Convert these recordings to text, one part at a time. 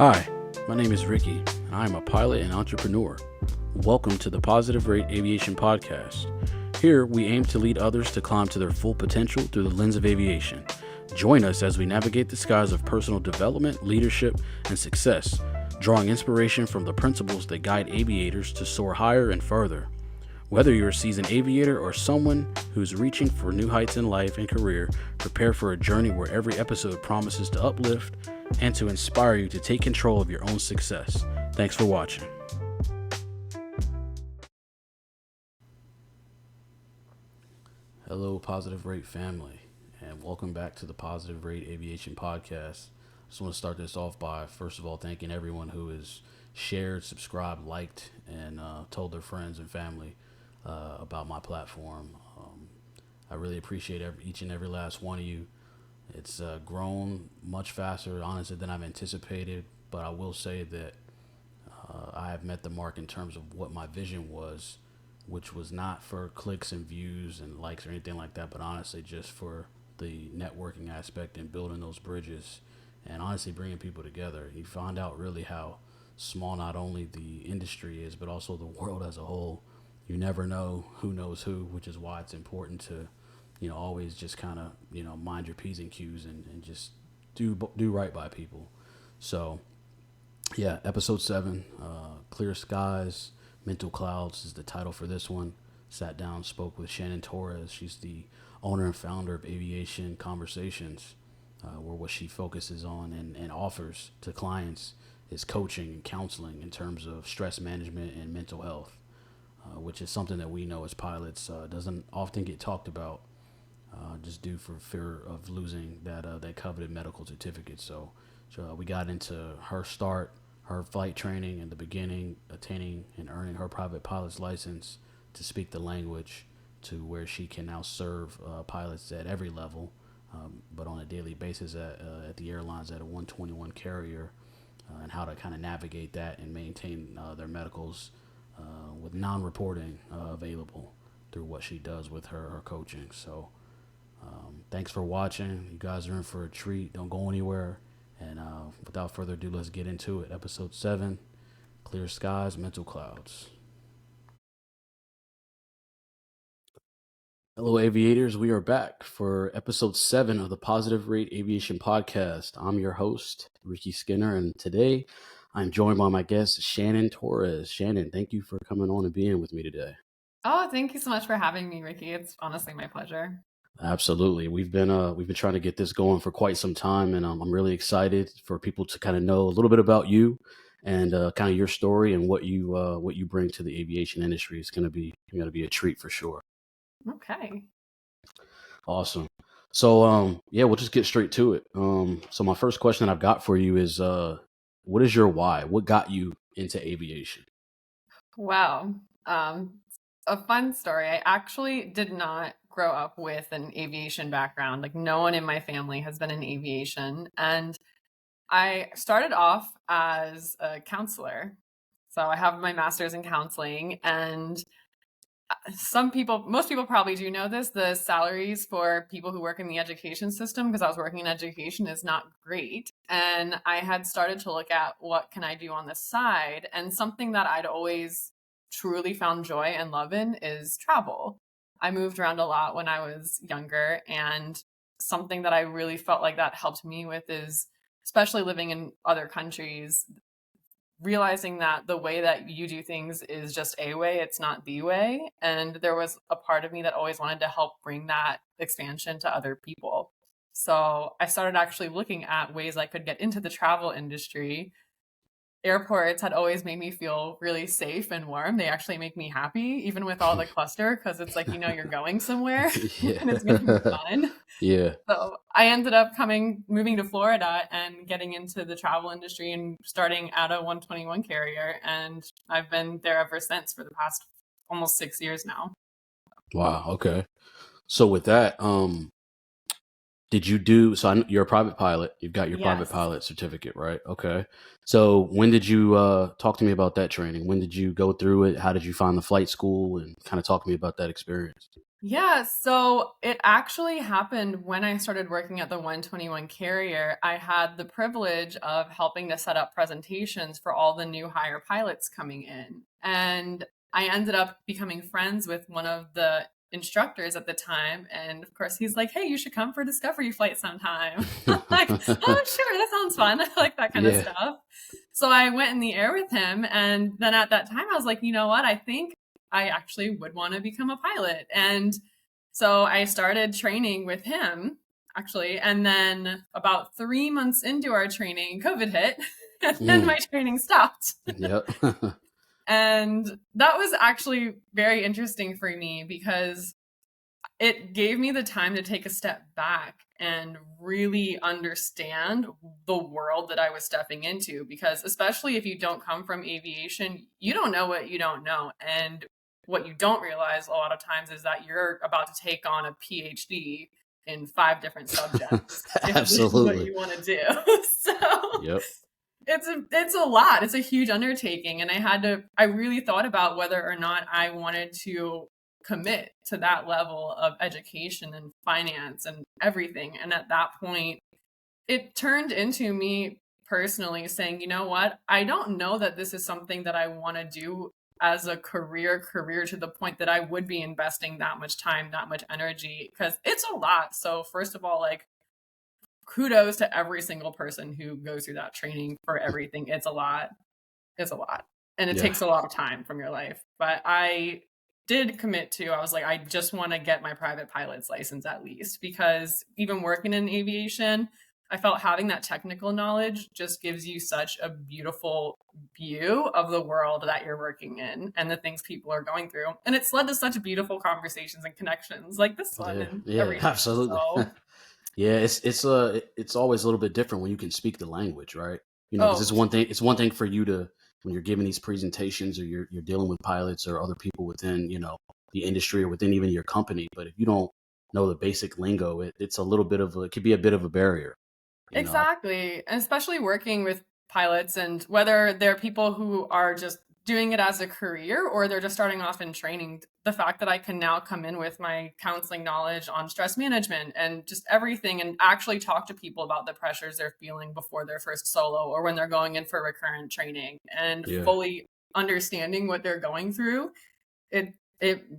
Hi, my name is Ricky, and I am a pilot and entrepreneur. Welcome to the Positive Rate Aviation Podcast. Here, we aim to lead others to climb to their full potential through the lens of aviation. Join us as we navigate the skies of personal development, leadership, and success, drawing inspiration from the principles that guide aviators to soar higher and further. Whether you're a seasoned aviator or someone who's reaching for new heights in life and career, prepare for a journey where every episode promises to uplift and to inspire you to take control of your own success. Thanks for watching. Hello, Positive Rate family, and welcome back to the Positive Rate Aviation Podcast. I just want to start this off by, first of all, thanking everyone who has shared, subscribed, liked, and told their friends and family about my platform. I really appreciate each and every last one of you. It's grown much faster, honestly, than I've anticipated, but I will say that I have met the mark in terms of what my vision was, which was not for clicks and views and likes or anything like that, but honestly just for the networking aspect and building those bridges and honestly bringing people together. You find out really how small not only the industry is, but also the world as a whole. You never know who knows who, which is why it's important to always just kind of, mind your P's and Q's and just do right by people. So, yeah, episode 7, Clear Skies, Mental Clouds is the title for this one. Sat down, spoke with Shannon Torres. She's the owner and founder of Aviation Conversations, where what she focuses on and offers to clients is coaching and counseling in terms of stress management and mental health, which is something that we know as pilots doesn't often get talked about. Just due for fear of losing that coveted medical certificate. So we got into her start, her flight training in the beginning, attaining and earning her private pilot's license to speak the language, to where she can now serve pilots at every level, but on a daily basis at the airlines at a 121 carrier, and how to kind of navigate that and maintain their medicals with non-reporting available through what she does with her coaching. So thanks for watching. You guys are in for a treat. Don't go anywhere. And without further ado, let's get into it. Episode 7, Clear Skies, Mental Clouds. Hello, aviators. We are back for episode 7 of the Positive Rate Aviation Podcast. I'm your host, Ricky Skinner, and today I'm joined by my guest, Shannon Torres. Shannon, thank you for coming on and being with me today. Oh, thank you so much for having me, Ricky. It's honestly my pleasure. Absolutely. We've been trying to get this going for quite some time, and I'm really excited for people to kind of know a little bit about you and kind of your story and what you bring to the aviation industry. It's going to be a treat for sure. Okay. Awesome. So yeah, we'll just get straight to it. So my first question I've got for you is what is your why? What got you into aviation? Wow. A fun story. I actually did not grow up with an aviation background. Like, no one in my family has been in aviation. And I started off as a counselor. So I have my master's in counseling, and most people probably do know this, the salaries for people who work in the education system, because I was working in education, is not great. And I had started to look at what can I do on the side, and something that I'd always truly found joy and love in is travel. I moved around a lot when I was younger, and something that I really felt like that helped me with is, especially living in other countries, realizing that the way that you do things is just a way, it's not the way. And there was a part of me that always wanted to help bring that expansion to other people. So I started actually looking at ways I could get into the travel industry. Airports had always made me feel really safe and warm. They actually make me happy, even with all the cluster, because it's like, you're going somewhere and it's going to be fun. Yeah. So I ended up moving to Florida and getting into the travel industry and starting at a 121 carrier. And I've been there ever since for the past almost 6 years now. Wow. Okay. So with that, you're a private pilot. You've got your private Yes. pilot certificate, right? Okay. So when did you talk to me about that training? When did you go through it? How did you find the flight school? And kind of talk to me about that experience. Yeah, so it actually happened when I started working at the 121 carrier. I had the privilege of helping to set up presentations for all the new hire pilots coming in. And I ended up becoming friends with one of the instructors at the time. And of course, he's like, hey, you should come for a discovery flight sometime. I'm like, oh, sure, that sounds fun. I like that kind of Yeah. stuff. So I went in the air with him. And then at that time, I was like, you know what? I think I actually would want to become a pilot. And so I started training with him, actually. And then about 3 months into our training, COVID hit, and then Mm, my training stopped. yep. And that was actually very interesting for me because it gave me the time to take a step back and really understand the world that I was stepping into. Because, especially if you don't come from aviation, you don't know what you don't know. And what you don't realize a lot of times is that you're about to take on a PhD in 5 different subjects if this is what Absolutely. you want to do. So Yep. it's a lot. It's a huge undertaking, and I really thought about whether or not I wanted to commit to that level of education and finance and everything. And at that point, it turned into me personally saying, you know what? I don't know that this is something that I want to do as a career to the point that I would be investing that much time, that much energy, because it's a lot. So first of all, like, kudos to every single person who goes through that training for everything. It's a lot. It's a lot. And it Yeah. takes a lot of time from your life. But I did commit to, I was like, I just want to get my private pilot's license at least, because even working in aviation, I felt having that technical knowledge just gives you such a beautiful view of the world that you're working in and the things people are going through. And it's led to such beautiful conversations and connections like this one Yeah. and Yeah. everything. Absolutely. So, Yeah. It's always a little bit different when you can speak the language, right? Because oh, it's one thing for you to, when you're giving these presentations or you're dealing with pilots or other people within, the industry or within even your company. But if you don't know the basic lingo, it's a little bit of it could be a bit of a barrier, you know. exactly. And especially working with pilots, and whether they're people who are just doing it as a career or they're just starting off in training, the fact that I can now come in with my counseling knowledge on stress management and just everything and actually talk to people about the pressures they're feeling before their first solo or when they're going in for recurrent training and Yeah. fully understanding what they're going through, it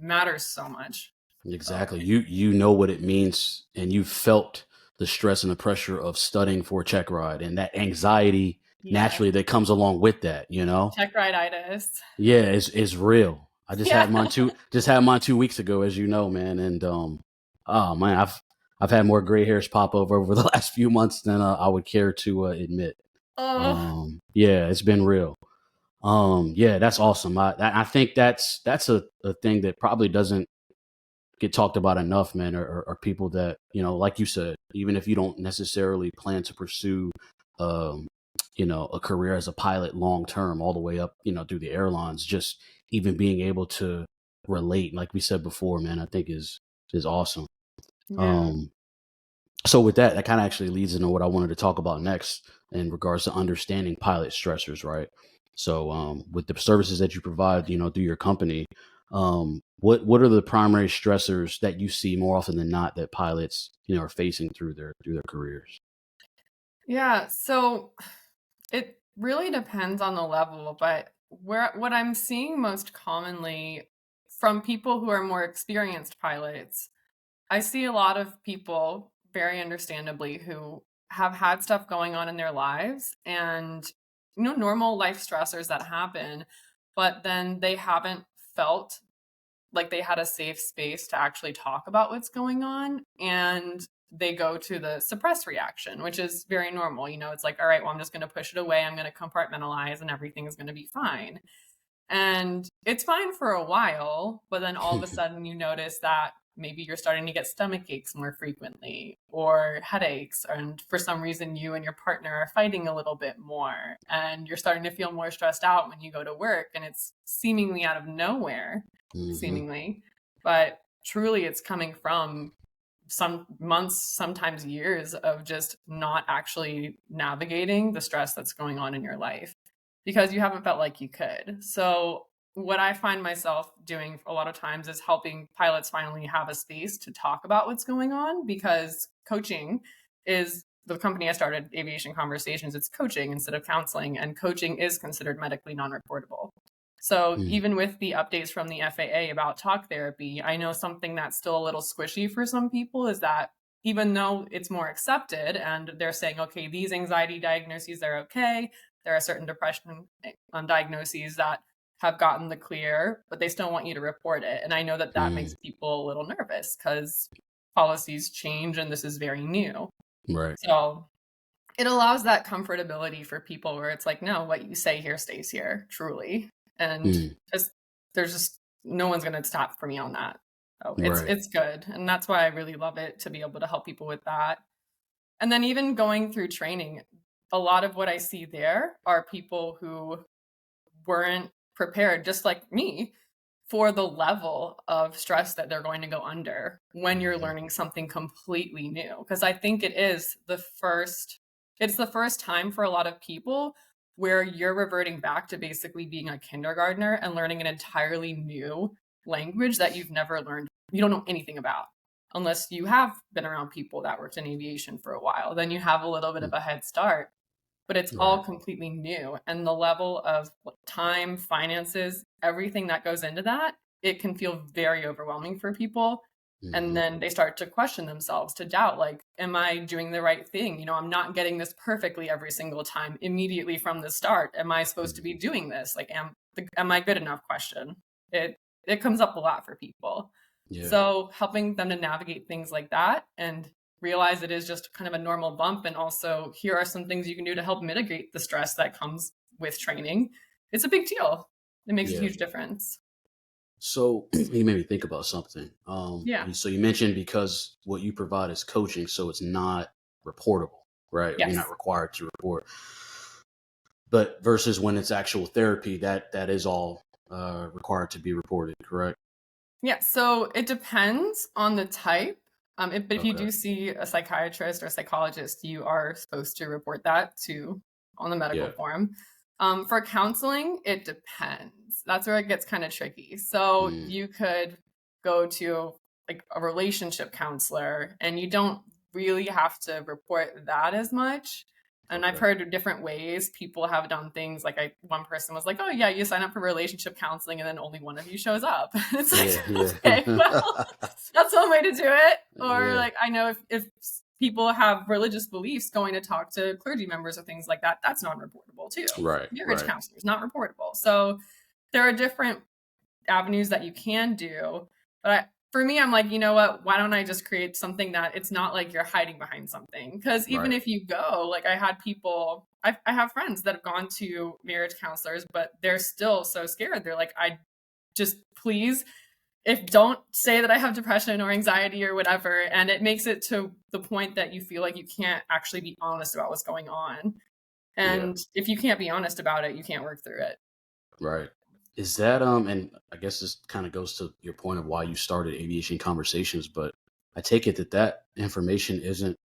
matters so much. So, Exactly. You know what it means, and you felt the stress and the pressure of studying for a check ride, and that anxiety yeah, naturally that comes along with that. check ride-itis. Yeah, it's real. I Yeah. just had mine 2 weeks ago, as you know, man. And oh man, I've had more gray hairs pop over the last few months than I would care to admit. Oh, Yeah, it's been real. Yeah, that's awesome. I think that's a thing that probably doesn't get talked about enough, man, or people that, like you said, even if you don't necessarily plan to pursue, um, a career as a pilot long term, all the way up, through the airlines, just even being able to relate, like we said before, man, I think is awesome. yeah. Um, so with that kind of actually leads into what I wanted to talk about next in regards to understanding pilot stressors, right? So with the services that you provide, through your company, what are the primary stressors that you see more often than not that pilots, are facing through their careers? Yeah, so it really depends on the level, but what I'm seeing most commonly from people who are more experienced pilots, I see a lot of people, very understandably, who have had stuff going on in their lives and normal life stressors that happen, but then they haven't felt like they had a safe space to actually talk about what's going on, and they go to the suppress reaction, which is very normal. It's like, all right, well, I'm just going to push it away, I'm going to compartmentalize, and everything is going to be fine. And it's fine for a while, but then all of a sudden you notice that maybe you're starting to get stomach aches more frequently or headaches. And for some reason, you and your partner are fighting a little bit more. And you're starting to feel more stressed out when you go to work. And it's seemingly out of nowhere, Hmm. seemingly. But truly, it's coming from some months, sometimes years of just not actually navigating the stress that's going on in your life because you haven't felt like you could. So what I find myself doing a lot of times is helping pilots finally have a space to talk about what's going on, because coaching is the company I started, Aviation Conversations. It's coaching instead of counseling, and coaching is considered medically non-reportable. So Mm, even with the updates from the FAA about talk therapy, I know something that's still a little squishy for some people is that even though it's more accepted and they're saying, okay, these anxiety diagnoses, they're okay. There are certain depression diagnoses that have gotten the clear, but they still want you to report it. And I know that that mm, makes people a little nervous because policies change and this is very new. right. So it allows that comfortability for people where it's like, no, what you say here stays here, truly. And Mm, just there's just no one's gonna stop for me on that. So right. it's good. And that's why I really love it, to be able to help people with that. And then even going through training, a lot of what I see there are people who weren't prepared, just like me, for the level of stress that they're going to go under when you're Hmm. learning something completely new. Because I think it's the first time for a lot of people where you're reverting back to basically being a kindergartner and learning an entirely new language that you've never learned, you don't know anything about. Unless you have been around people that worked in aviation for a while, then you have a little bit of a head start, but it's Right. all completely new. And the level of time, finances, everything that goes into that, it can feel very overwhelming for people. And Hmm. then they start to question themselves, to doubt, like, am I doing the right thing? I'm not getting this perfectly every single time immediately from the start. Am I supposed to be Hmm. doing this? Like, am I good enough question? It it comes up a lot for people. Yeah. So helping them to navigate things like that and realize it is just kind of a normal bump, and also here are some things you can do to help mitigate the stress that comes with training. It's a big deal. It makes a Yeah. huge difference. So you made me think about something. Yeah. So you mentioned because what you provide is coaching, so it's not reportable, right? Or you're not Yes. required to report. But versus when it's actual therapy, that is all required to be reported, correct? Yeah, so it depends on the type. But if you Okay. do see a psychiatrist or a psychologist, you are supposed to report that to on the medical Yeah. form. For counseling, it depends. That's where it gets kind of tricky. So Mm, you could go to like a relationship counselor, and you don't really have to report that as much. And I've okay. heard of different ways people have done things. Like one person was like, "Oh yeah, you sign up for relationship counseling, and then only one of you shows up." It's like, Yeah. Yeah. okay, well, that's one way to do it. Or Yeah. like, I know if people have religious beliefs, going to talk to clergy members or things like that, that's non-reportable too. Right. Marriage Right. counselors, not reportable. So there are different avenues that you can do. But for me, I'm like, you know what? Why don't I just create something that it's not like you're hiding behind something? Because even Right. if you go, like I had people, I have friends that have gone to marriage counselors, but they're still so scared. They're like, I just please, if don't say that I have depression or anxiety or whatever. And it makes it to the point that you feel like you can't actually be honest about what's going on. Yeah. And if you can't be honest about it, you can't work through it. Right. Is that and I guess this kind of goes to your point of why you started aviation conversations, but I take it that that information isn't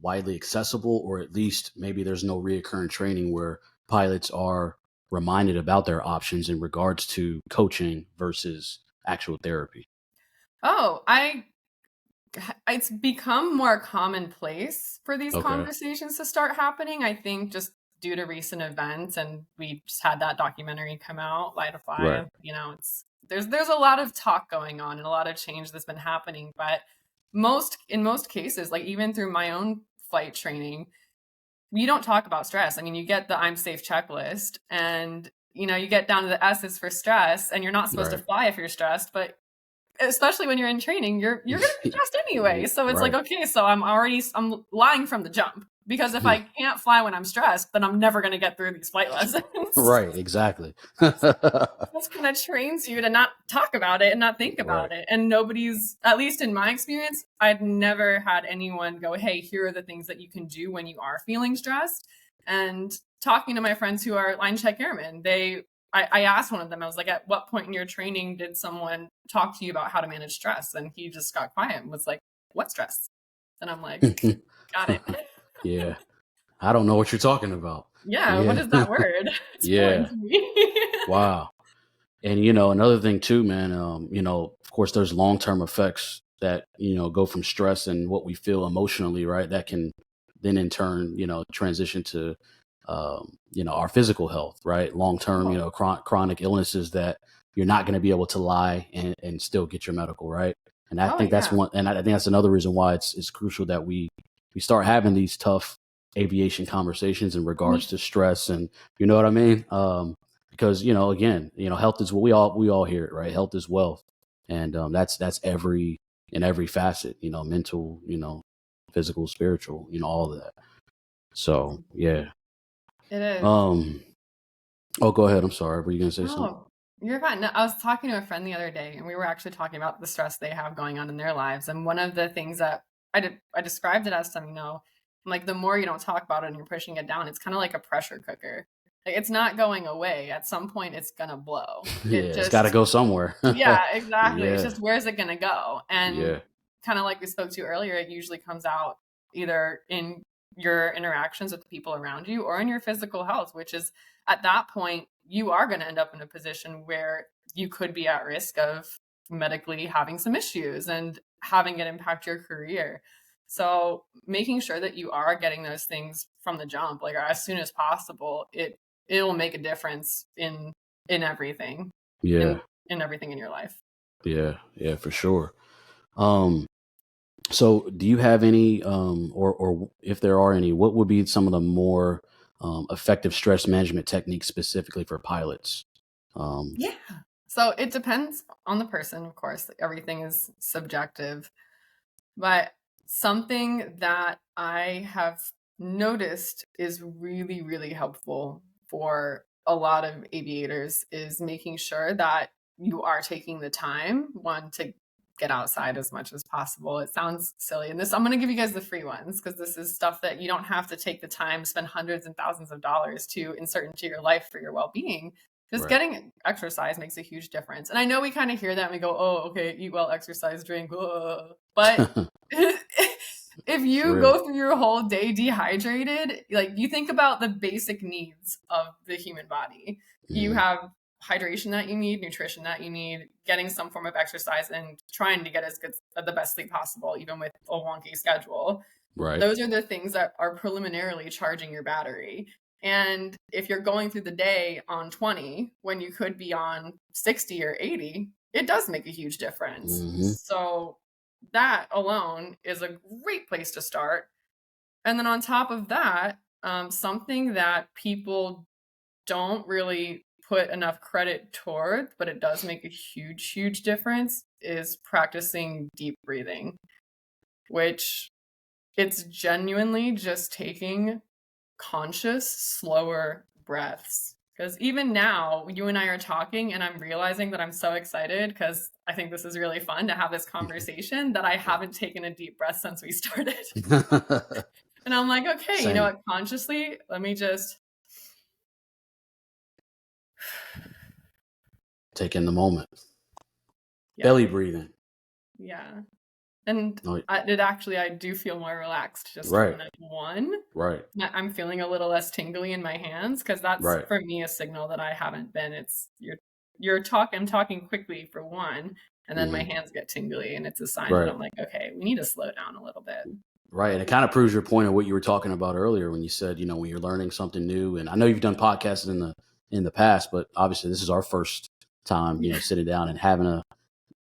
widely accessible, or at least maybe there's no reoccurring training where pilots are reminded about their options in regards to coaching versus actual therapy. Oh, it's become more commonplace for these Okay. conversations to start happening. I think just due to recent events, and we just had that documentary come out, Light a Right. Fly. It's there's a lot of talk going on and a lot of change that's been happening. But in most cases, like even through my own flight training, we don't talk about stress. I mean, you get the I'm safe checklist, and you get down to the S's for stress, and you're not supposed to Right. fly if you're stressed, but especially when you're in training, you're gonna be stressed anyway. Yeah, So it's like, right. okay, so I'm lying from the jump, because if Hmm. I can't fly when I'm stressed, then I'm never gonna get through these flight lessons. Right. Exactly. This kind of trains you to not talk about it and not think Right. about it. And nobody's, at least in my experience, I've never had anyone go, hey, here are the things that you can do when you are feeling stressed. And talking to my friends who are line check airmen, I asked one of them, I was like, at what point in your training did someone talk to you about how to manage stress? And he just got quiet and was like, what stress? And I'm like, got it. Yeah. I don't know what you're talking about. Yeah, what Yeah. is that word? It's foreign Yeah. to me. Wow. And you know, another thing too, man, you know, of course there's long-term effects that, you know, go from stress and what we feel emotionally, right? That can then in turn, you know, transition to you know, our physical health, right? Long-term, you Oh, know, chronic illnesses that you're not going to be able to lie and still get your medical, right? And I oh think that's yeah. one, and I think that's another reason why it's crucial that we start having these tough aviation conversations in regards Mhm. to stress, and you know what I mean? Because you know, again, you know, health is what we all hear it, right? Health is wealth, and that's every in every facet, you know, mental, you know, physical, spiritual, you know, all of that. So yeah. It is. Um. Oh, go ahead. I'm sorry. Were you gonna say something? Oh, you're fine. No, I was talking to a friend the other day, and we were actually talking about the stress they have going on in their lives. And one of the things that I described it as some, like the more you don't talk about it and you're pushing it down, it's kind of like a pressure cooker. Like it's not going away. At some point, it's gonna blow. Yeah, It it's got to just go somewhere. Yeah, exactly. It's Yeah, just where's it gonna go? And yeah, kind of like we spoke to earlier, it usually comes out either in your interactions with the people around you or in your physical health, which is at that point, you are going to end up in a position where you could be at risk of medically having some issues and having it impact your career. So making sure that you are getting those things from the jump, like as soon as possible, it will make a difference in everything in yeah, in everything in your life. yeah, yeah, for sure. Um, so do you have any, or if there are any, what would be some of the more effective stress management techniques specifically for pilots? Um, Yeah. So it depends on the person, of course. Like, everything is subjective. But something that I have noticed is really, really helpful for a lot of aviators is making sure that you are taking the time, one, to get outside as much as possible. It sounds silly. And this, I'm going to give you guys the free ones because this is stuff that you don't have to take the time, spend hundreds and thousands of dollars to insert into your life for your well being. Just right. getting exercise makes a huge difference. And I know we kind of hear that and we go, oh, okay, eat well, exercise, drink. But if It's you real. go through your whole day dehydrated, like you think about the basic needs of the human body. You Mhm. have hydration that you need, nutrition that you need, getting some form of exercise, and trying to get as good the best sleep possible, even with a wonky schedule. Right. Those are the things that are preliminarily charging your battery. And if you're going through the day on 20 when you could be on 60 or 80, it does make a huge difference. Hmm. So that alone is a great place to start. And then on top of that, something that people don't really put enough credit toward, but it does make a huge, huge difference, is practicing deep breathing, which it's genuinely just taking conscious, slower breaths. Because even now, you and I are talking, and I'm realizing that I'm so excited because I think this is really fun to have this conversation that I haven't taken a deep breath since we started. And I'm like, okay, you know Same. what? Consciously, let me just, Take in the moment. yeah, Belly breathing. yeah. And No, I do feel more relaxed just from right. that one. Right. I'm feeling a little less tingly in my hands because that's Right. for me a signal that I haven't been. It's I'm talking quickly for one, and then my Hmm. hands get tingly, and it's a sign that Right. I'm like, okay, we need to slow down a little bit. Right. And it kind of proves your point of what you were talking about earlier when you said, you know, when you're learning something new. And I know you've done podcasts in the past, but obviously this is our first time, you know, Yeah, sitting down and having a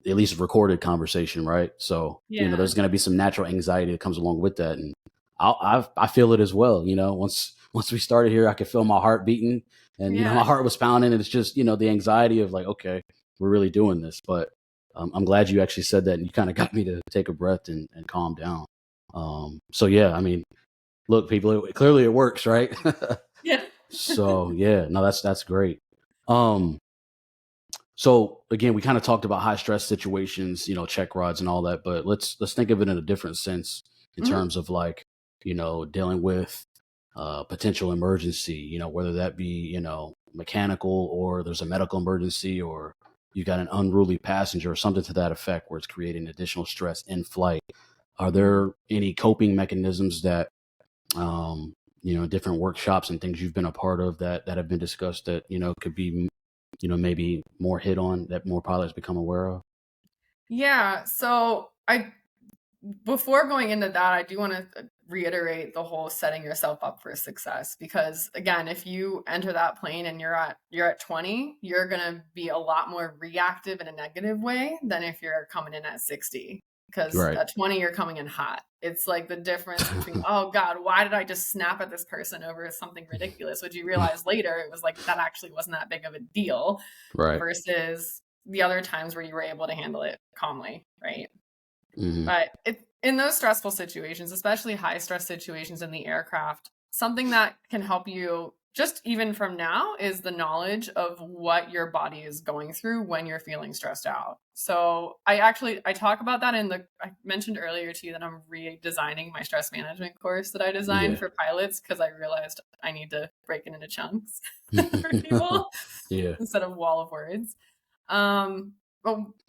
at least recorded conversation, right? So, you know, yeah, there's going to be some natural anxiety that comes along with that, and I feel it as well. You know, once we started here, I could feel my heart beating, and you know, my yeah, heart was pounding, and it's just you know the anxiety of like, okay, we're really doing this. But I'm glad you actually said that, and you kind of got me to take a breath and calm down. So yeah, I mean, look, people, clearly it works, right? yeah. So yeah, no, that's great. Um, so again, we kind of talked about high stress situations, you know, check rods and all that, but let's think of it in a different sense in Mhm. terms of like, you know, dealing with potential emergency, you know, whether that be, you know, mechanical or there's a medical emergency or you got an unruly passenger or something to that effect where it's creating additional stress in flight. Are Mhm. there any coping mechanisms that you know, different workshops and things you've been a part of that have been discussed that, you know, could be maybe more hit on that more pilots become aware of? Yeah. So before going into that, I do want to reiterate the whole setting yourself up for success, because again, if you enter that plane and you're at 20, you're going to be a lot more reactive in a negative way than if you're coming in at 60. Because Right. at 20, you're coming in hot. It's like the difference between, oh God, why did I just snap at this person over something ridiculous? Which you realize later, it was like that actually wasn't that big of a deal, Right. versus the other times where you were able to handle it calmly, right? Hmm. But in those stressful situations, especially high stress situations in the aircraft, something that can help you just even from now is the knowledge of what your body is going through when you're feeling stressed out. So I talk about that I mentioned earlier to you that I'm redesigning my stress management course that I designed Yeah. for pilots, because I realized I need to break it into chunks for people Yeah. instead of wall of words. Um,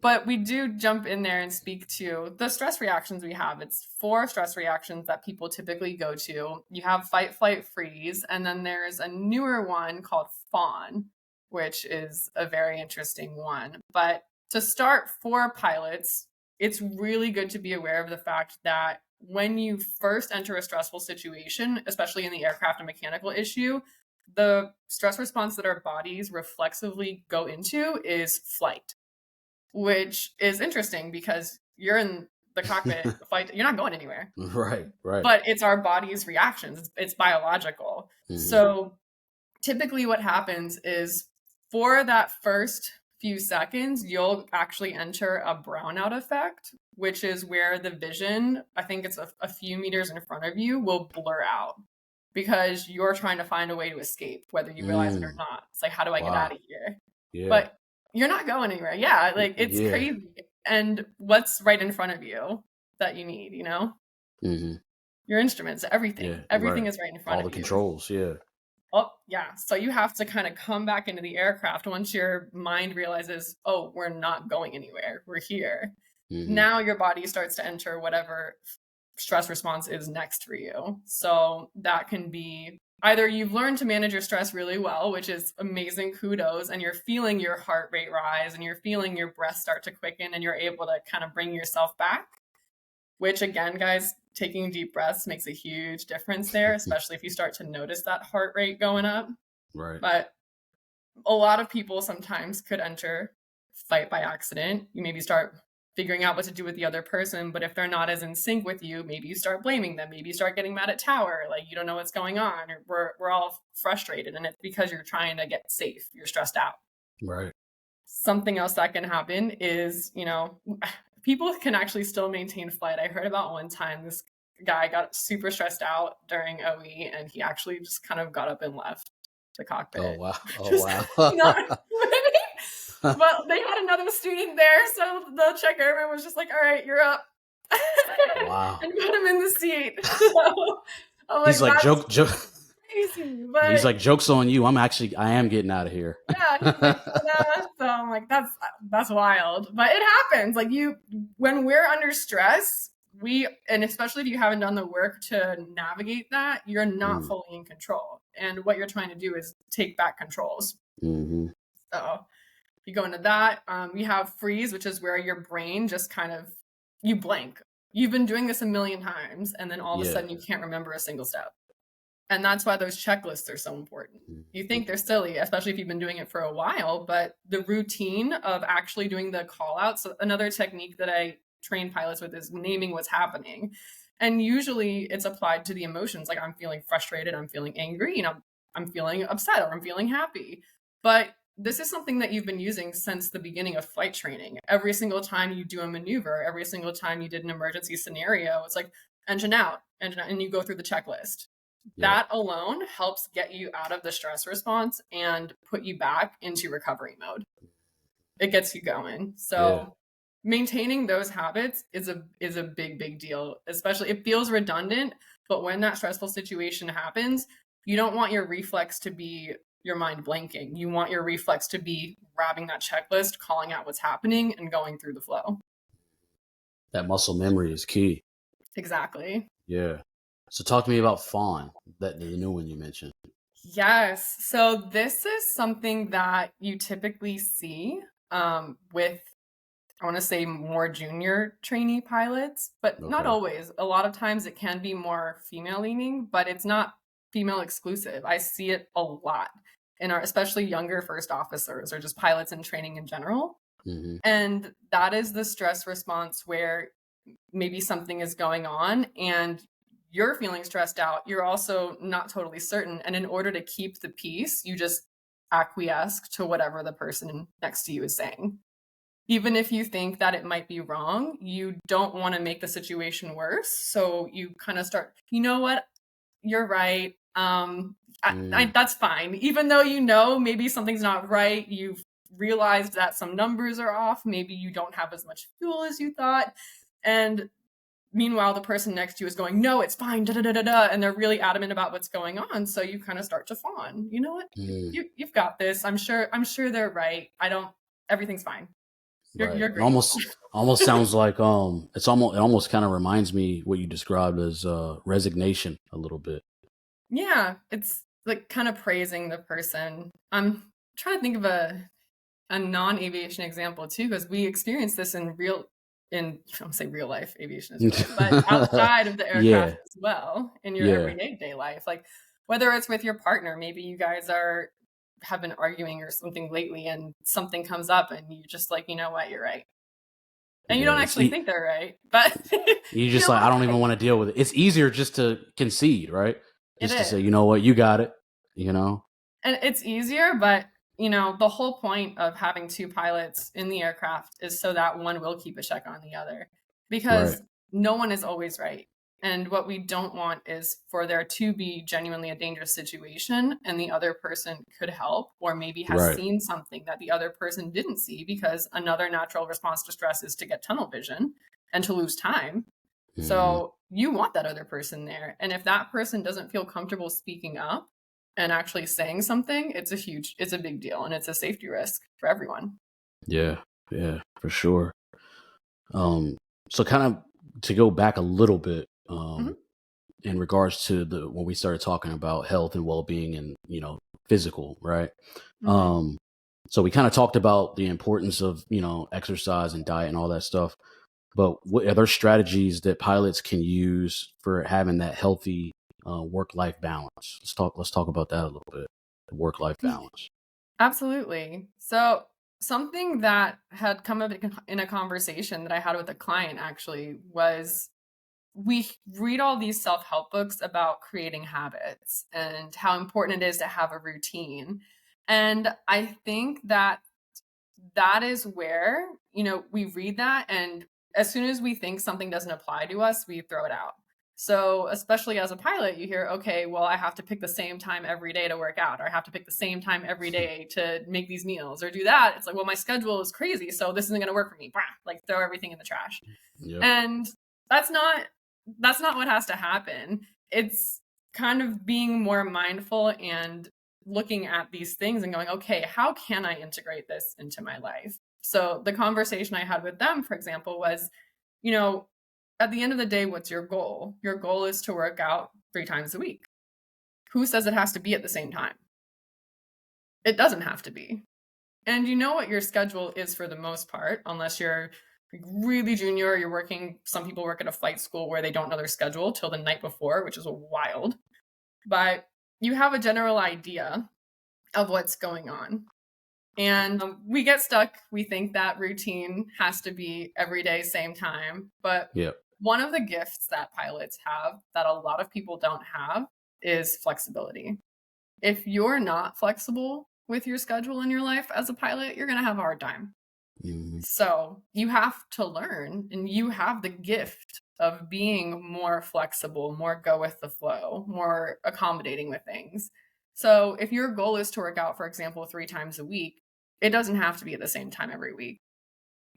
but we do jump in there and speak to the stress reactions we have. It's 4 stress reactions that people typically go to. You have fight, flight, freeze, and then there's a newer one called fawn, which is a very interesting one. But to start, for pilots, it's really good to be aware of the fact that when you first enter a stressful situation, especially in the aircraft and mechanical issue, the stress response that our bodies reflexively go into is flight, which is interesting because you're in the cockpit flight, you're not going anywhere, Right. Right. but it's our body's reactions, it's biological. Hmm. So typically what happens is, for that first few seconds, you'll actually enter a brownout effect, which is where the vision, I think it's a few meters in front of you, will blur out because you're trying to find a way to escape, whether you realize it or Mm. not. It's like, how do I get out Wow. of here? Yeah. But you're not going anywhere. Yeah, like it's Yeah. crazy. And what's right in front of you that you need, Hmm. Your instruments, Yeah. everything Right. is right in front All of the you. controls. Yeah. Oh, yeah. So you have to kind of come back into the aircraft once your mind realizes, oh, we're not going anywhere. We're here. Hmm. Now your body starts to enter whatever stress response is next for you. So that can be either you've learned to manage your stress really well, which is amazing, kudos, and you're feeling your heart rate rise and you're feeling your breath start to quicken and you're able to kind of bring yourself back, which again, guys, taking deep breaths makes a huge difference there, especially if you start to notice that heart rate going up. Right. But a lot of people sometimes could enter fight by accident. You maybe start figuring out what to do with the other person, but if they're not as in sync with you, maybe you start blaming them, maybe you start getting mad at tower, like you don't know what's going on, or we're all frustrated, and it's because you're trying to get safe, you're stressed out. Right. Something else that can happen is, people can actually still maintain flight. I heard about one time this guy got super stressed out during OE and he actually just kind of got up and left the Oh cockpit. wow. Oh Just not wow. But they had another student there, so the check airman was just like, all right, you're up. Wow. And put him in the seat. So I'm He's like, like that's joke. crazy. He's But like, joke's on you. I am getting out of here. yeah, he's like, so I'm like, that's wild. But it happens. Like when we're under stress, and especially if you haven't done the work to navigate that, you're not Mm. fully in control. And what you're trying to do is take back controls. Hmm. So you go into that. We have freeze, which is where your brain just kind of, you blank. You've been doing this a million times, and then all of a Yeah. sudden you can't remember a single step. And that's why those checklists are so important. You Mhm. think they're silly, especially if you've been doing it for a while, but the routine of actually doing the call outs, another technique that I train pilots with is naming what's happening. And usually it's applied to the emotions. Like I'm feeling frustrated, I'm feeling angry, I'm feeling upset, or I'm feeling happy. But this is something that you've been using since the beginning of flight training. Every single time you do a maneuver, every single time you did an emergency scenario, it's like engine out, and you go through the checklist. Yeah. That alone helps get you out of the stress response and put you back into recovery mode. It gets you going. Yeah. So maintaining those habits is a big deal. Especially, it feels redundant, but when that stressful situation happens, you don't want your reflex to be your mind blanking. You want your reflex to be grabbing that checklist, calling out what's happening, and going through the flow. That muscle memory is key. Exactly. Yeah. So talk to me about Fawn, the new one you mentioned. Yes. So this is something that you typically see with, I want to say, more junior trainee pilots, but not Okay. always. A lot of times it can be more female leaning, but it's not female exclusive. I see it a lot in our, especially younger first officers or just pilots in training in general. Hmm. And that is the stress response where maybe something is going on and you're feeling stressed out. You're also not totally certain. And in order to keep the peace, you just acquiesce to whatever the person next to you is saying. Even if you think that it might be wrong, you don't want to make the situation worse. So you kind of start, you know what? You're right. Mm, That's fine. Even though you know maybe something's not right, you've realized that some numbers are off. Maybe you don't have as much fuel as you thought. And meanwhile, the person next to you is going, no, it's fine, da da da da da, and they're really adamant about what's going on. So you kind of start to fawn. You know what? mm, You've got this. I'm sure they're right. I don't. Everything's fine. right. You're It great. almost sounds like it almost kind of reminds me what you described as resignation a little bit. Yeah, it's like kind of praising the person. I'm trying to think of a non-aviation example too, because we experience this in real in I don't say real life aviation is real, but outside of the Yeah, aircraft as well in your yeah, everyday life. Like whether it's with your partner, maybe you guys are have been arguing or something lately and something comes up and you just like, you know what, you're right. And you yeah. don't actually think they're right, but You just feel like, I both don't even ways. want to deal with it. It's easier just to concede, right? It Just to say, you is. know what, you got it. You know, And it's easier, but the whole point of having two pilots in the aircraft is so that one will keep a check on the other right, because no one is always right. And what we don't want is for there to be genuinely a dangerous situation and the other person could help or maybe has right. seen something that the other person didn't see because another natural response to stress is to get tunnel vision and to lose time. Hmm. So you want that other person there. And if that person doesn't feel comfortable speaking up and actually saying something, it's a big deal and it's a safety risk for everyone. Yeah, yeah, for sure. Um, so kind of to go back a little bit, Hmm. in regards to the when we started talking about health and well-being and physical, right? Hmm. Um, so we kind of talked about the importance of exercise and diet and all that stuff. But what other strategies that pilots can use for having that healthy work-life balance? Let's talk about that a little bit. The work-life balance. Absolutely. So something that had come up in a conversation that I had with a client actually was we read all these self-help books about creating habits and how important it is to have a routine. And I think that that is where, we read that and as soon as we think something doesn't apply to us, we throw it out. So, especially as a pilot, you hear, okay, well, I have to pick the same time every day to work out, or I have to pick the same time every day to make these meals, or do that. It's like, well, my schedule is crazy, so this isn't going to work for me. Blah, like throw everything in the trash. Yep. And that's not that's not what has to happen. It's kind of being more mindful and looking at these things and going, okay, how can I integrate this into my life? So the conversation I had with them, for example, was, you know, at the end of the day, what's your goal? Your goal is to work out 3 times a week. Who says it has to be at the same time? It doesn't have to be. And you know what your schedule is for the most part, unless you're really junior, you're working, some people work at a flight school where they don't know their schedule till the night before, which is wild. But you have a general idea of what's going on. And we get stuck. We think that routine has to be every day, same time. But Yep. one of the gifts that pilots have that a lot of people don't have is flexibility. If you're not flexible with your schedule in your life as a pilot, you're going to have a hard time. Hmm. So you have to learn, and you have the gift of being more flexible, more go with the flow, more accommodating with things. So if your goal is to work out, for example, 3 times a week, it doesn't have to be at the same time every week.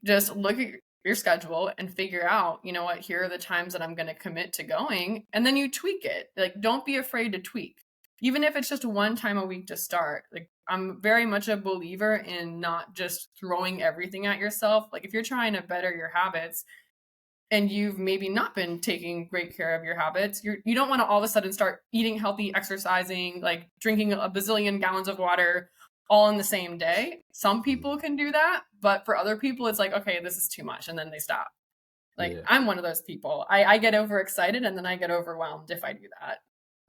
Just look at your schedule and figure out, you know what, here are the times that I'm going to commit to going. And then you tweak it. Like, don't be afraid to tweak. Even if it's just 1 time a week to start. Like, I'm very much a believer in not just throwing everything at yourself. Like, if you're trying to better your habits, and you've maybe not been taking great care of your habits, you don't want to all of a sudden start eating healthy, exercising, like drinking a bazillion gallons of water all in the same day. Some people can do that, but for other people, it's like, okay, this is too much, and then they stop. Like Yeah. I'm one of those people. I get overexcited and then I get overwhelmed if I do that.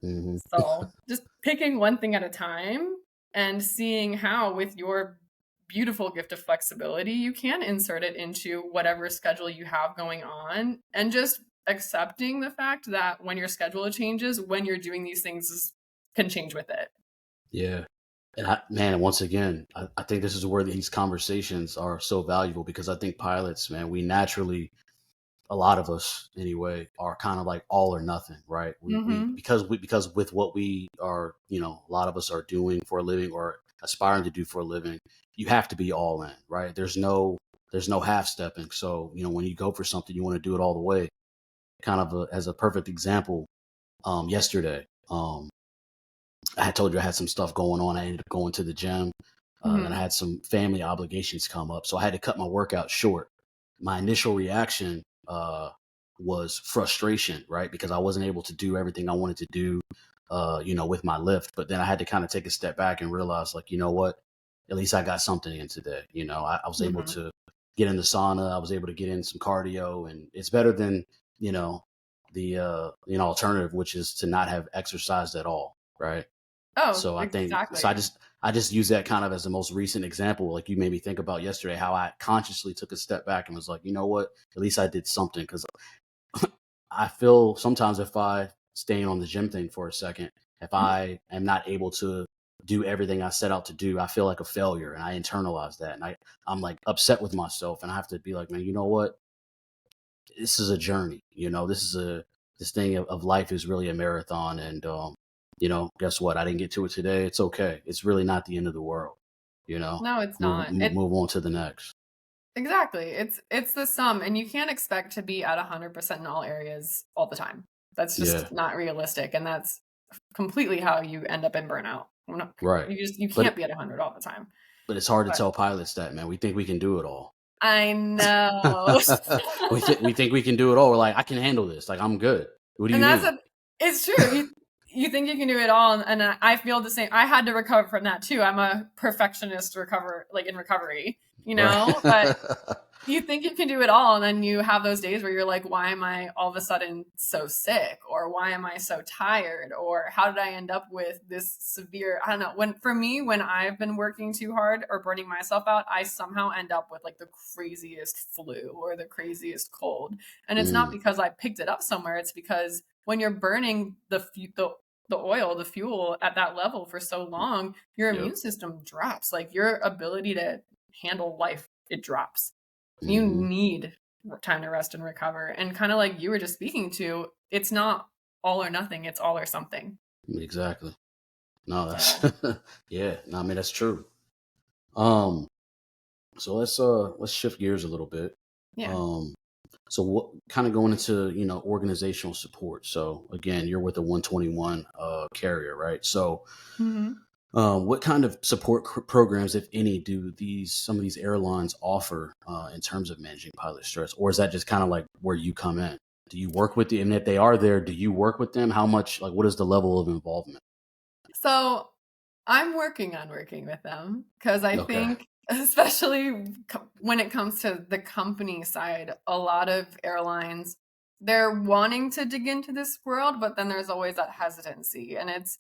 Hmm. So just picking one thing at a time and seeing how, with your beautiful gift of flexibility, you can insert it into whatever schedule you have going on, and just accepting the fact that when your schedule changes, when you're doing these things can change with it. Yeah. And man, once again, I think this is where these conversations are so valuable because I think pilots, man, we naturally, a lot of us anyway, are kind of like all or nothing, right? Mm-hmm. Because with what we are, a lot of us are doing for a living or aspiring to do for a living, you have to be all in, right? There's no half stepping. So, when you go for something, you want to do it all the way. Kind of as a perfect example, yesterday, I had told you I had some stuff going on. I ended up going to the gym. Then I Mm-hmm. had some family obligations come up. So I had to cut my workout short. My initial reaction was frustration, right? Because I wasn't able to do everything I wanted to do, with my lift. But then I had to kind of take a step back and realize, like, you know what? At least I got something in today. I was able Mm-hmm. to get in the sauna. I was able to get in some cardio, and it's better than, you know, the alternative, which is to not have exercised at all, right? Oh, So I think so. exactly. I just use that kind of as the most recent example. Like you made me think about yesterday, how I consciously took a step back and was like, you know what? At least I did something because I feel sometimes if I staying on the gym thing for a second, if Mhm. I am not able to do everything I set out to do, I feel like a failure and I internalize that and I'm like upset with myself and I have to be like, man, you know what? This is a journey. This thing of life is really a marathon, and guess what? I didn't get to it today. It's okay. It's really not the end of the world. You know, No, it's move not. move, move on to the next. Exactly. It's the sum, and you can't expect to be at 100% in all areas all the time. That's just Yeah, not realistic, and that's completely how you end up in burnout. right. You can't But be at 100 all the time. but it's hard to But tell pilots that, man. We think we can do it all. I know. We think we can do it all. We're like, I can handle this. Like I'm good. What do And you that's mean? a it's true. You think you can do it all, and I feel the same. I had to recover from that too. I'm a perfectionist in recovery, Right. but you think you can do it all, and then you have those days where you're like, why am I all of a sudden so sick, or why am I so tired, or how did I end up with this severe, I don't know. When I've been working too hard or burning myself out, I somehow end up with like the craziest flu or the craziest cold. And it's not Mm, because I picked it up somewhere. It's because when you're burning the oil, the fuel at that level for so long, your yep. immune system drops. Like your ability to handle life, it drops. You Hmm. need time to rest and recover. And kind of like you were just speaking to, it's not all or nothing, it's all or something. Exactly. No, that's So, yeah. No, I mean that's true. Um, So let's shift gears a little bit. yeah. Um, so what kind of going into organizational support? So again, you're with a 121 carrier, right? So Hmm. what kind of support programs, if any, do some of these airlines offer in terms of managing pilot stress, or is that just kind of like where you come in? Do you work with them, and if they are there, do you work with them? How much? Like, what is the level of involvement? So I'm working on working with them because I Okay, think, especially when it comes to the company side, a lot of airlines, they're wanting to dig into this world, but then there's always that hesitancy. And it's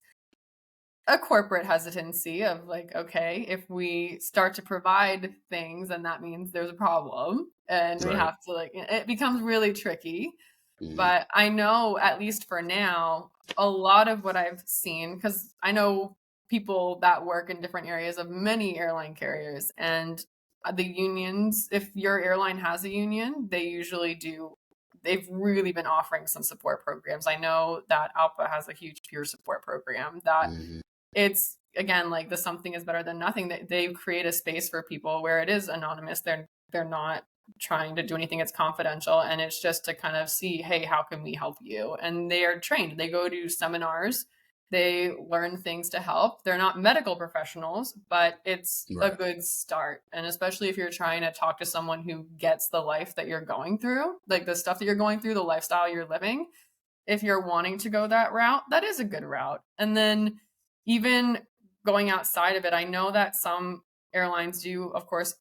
a corporate hesitancy of like, okay, if we start to provide things, then that means there's a problem. And we right. have to, like, it becomes really tricky. Hmm. But I know, at least for now, a lot of what I've seen, because I know people that work in different areas of many airline carriers, and the unions, if your airline has a union, they usually do. They've really been offering some support programs. I know that Alpha has a huge peer support program that Hmm. it's again like the something is better than nothing, that they create a space for people where it is anonymous. They're not trying to do anything, it's confidential, and it's just to kind of see, hey, how can we help you? And they are trained, they go to seminars, They learn things to help. They're not medical professionals, but it's a Right. good start. And especially if you're trying to talk to someone who gets the life that you're going through, like the stuff that you're going through, the lifestyle you're living, if you're wanting to go that route, that is a good route. And then even going outside of it, I know that some airlines do, of course,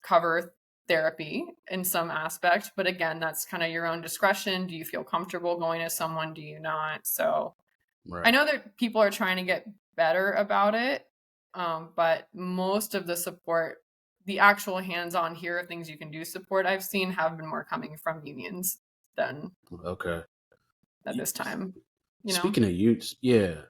cover therapy in some aspect, but again, that's kind of your own discretion. Do you feel comfortable going to someone? Do you not? So I Right. know that people are trying to get better about it, but most of the support, the actual hands-on here are things you can do support I've seen have been more coming from unions than Okay. at this time, you know? Speaking of unions, yeah.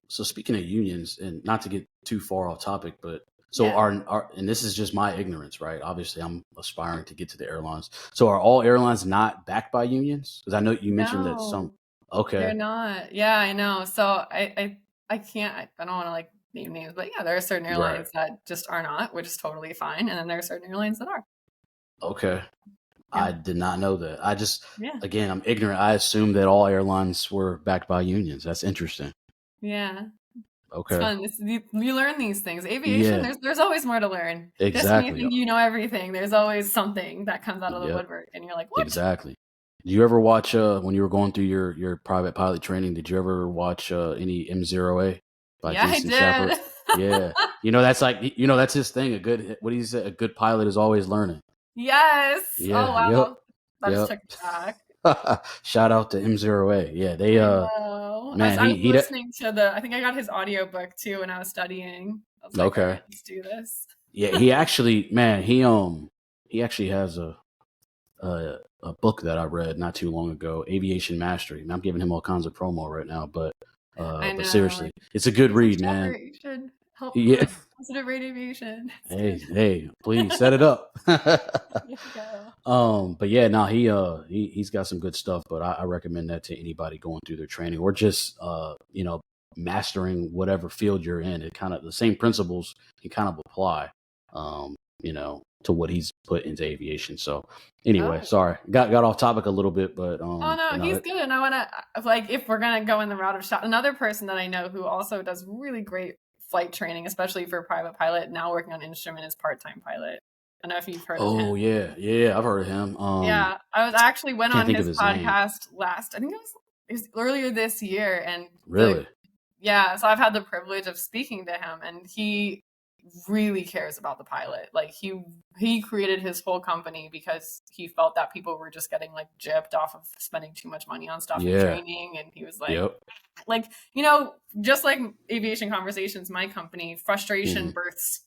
So speaking of unions, and not to get too far off topic, but so Yeah. are and this is just my ignorance, right? Obviously, I'm aspiring to get to the airlines. So are all airlines not backed by unions? Because I know you mentioned that some. No, they're Okay, not. Yeah, I know. So I can't, I don't want to like name names, but yeah, there are certain right. airlines that just are not, which is totally fine. And then there are certain airlines that are. Okay, Yeah. I did not know that. I just, Yeah. again, I'm ignorant. I assumed that all airlines were backed by unions. That's interesting. Yeah. It's Okay. fun. You learn these things. Aviation, Yeah. there's always more to learn. Just when you Exactly. think you know everything, there's always something that comes out of the Yep. woodwork, and you're like, "What?" Exactly. Did you ever watch when you were going through your private pilot training? Did you ever watch any M0A by Yeah, I Jason Shepard? did. Yeah, that's like that's his thing. A good what do you say? A good pilot is always learning. Yes. Oh Yeah. Yep. wow, that just Yep. took me back. Shout out to M0A. Yeah, they I know. man I was he listening to I think I got his audiobook too when I was studying. I was like, all okay. right, let's do this. Yeah, he actually man he actually has a book that I read not too long ago, Aviation Mastery. And I'm giving him all kinds of promo right now, I but know. seriously, Like, it's a good Mr. read, man. Shepherd, you should help Yeah. positive rate aviation. It's Hey, good. hey, please set it up. There you go. But yeah, no, he's got some good stuff, but I recommend that to anybody going through their training or just mastering whatever field you're in. It kind of the same principles can kind of apply, to what he's put into aviation. So anyway, Oh, sorry, got off topic a little bit, oh but no, no, he's good. And I want to, like, if we're going to go in the route of shot, another person that I know who also does really great flight training, especially for a private pilot, now working on instrument, is part-time pilot. I don't know if you've heard of him. oh yeah, I've heard of him. Yeah, I actually went Can't on think of his his name. podcast I think it was earlier this year, and Really? yeah, so I've had the privilege of speaking to him, and he really cares about the pilot. Like he created his whole company because he felt that people were just getting like gypped off of spending too much money on stuff and Yeah. training, and he was Yep. like, just like Aviation Conversations, my company, frustration Mhm. births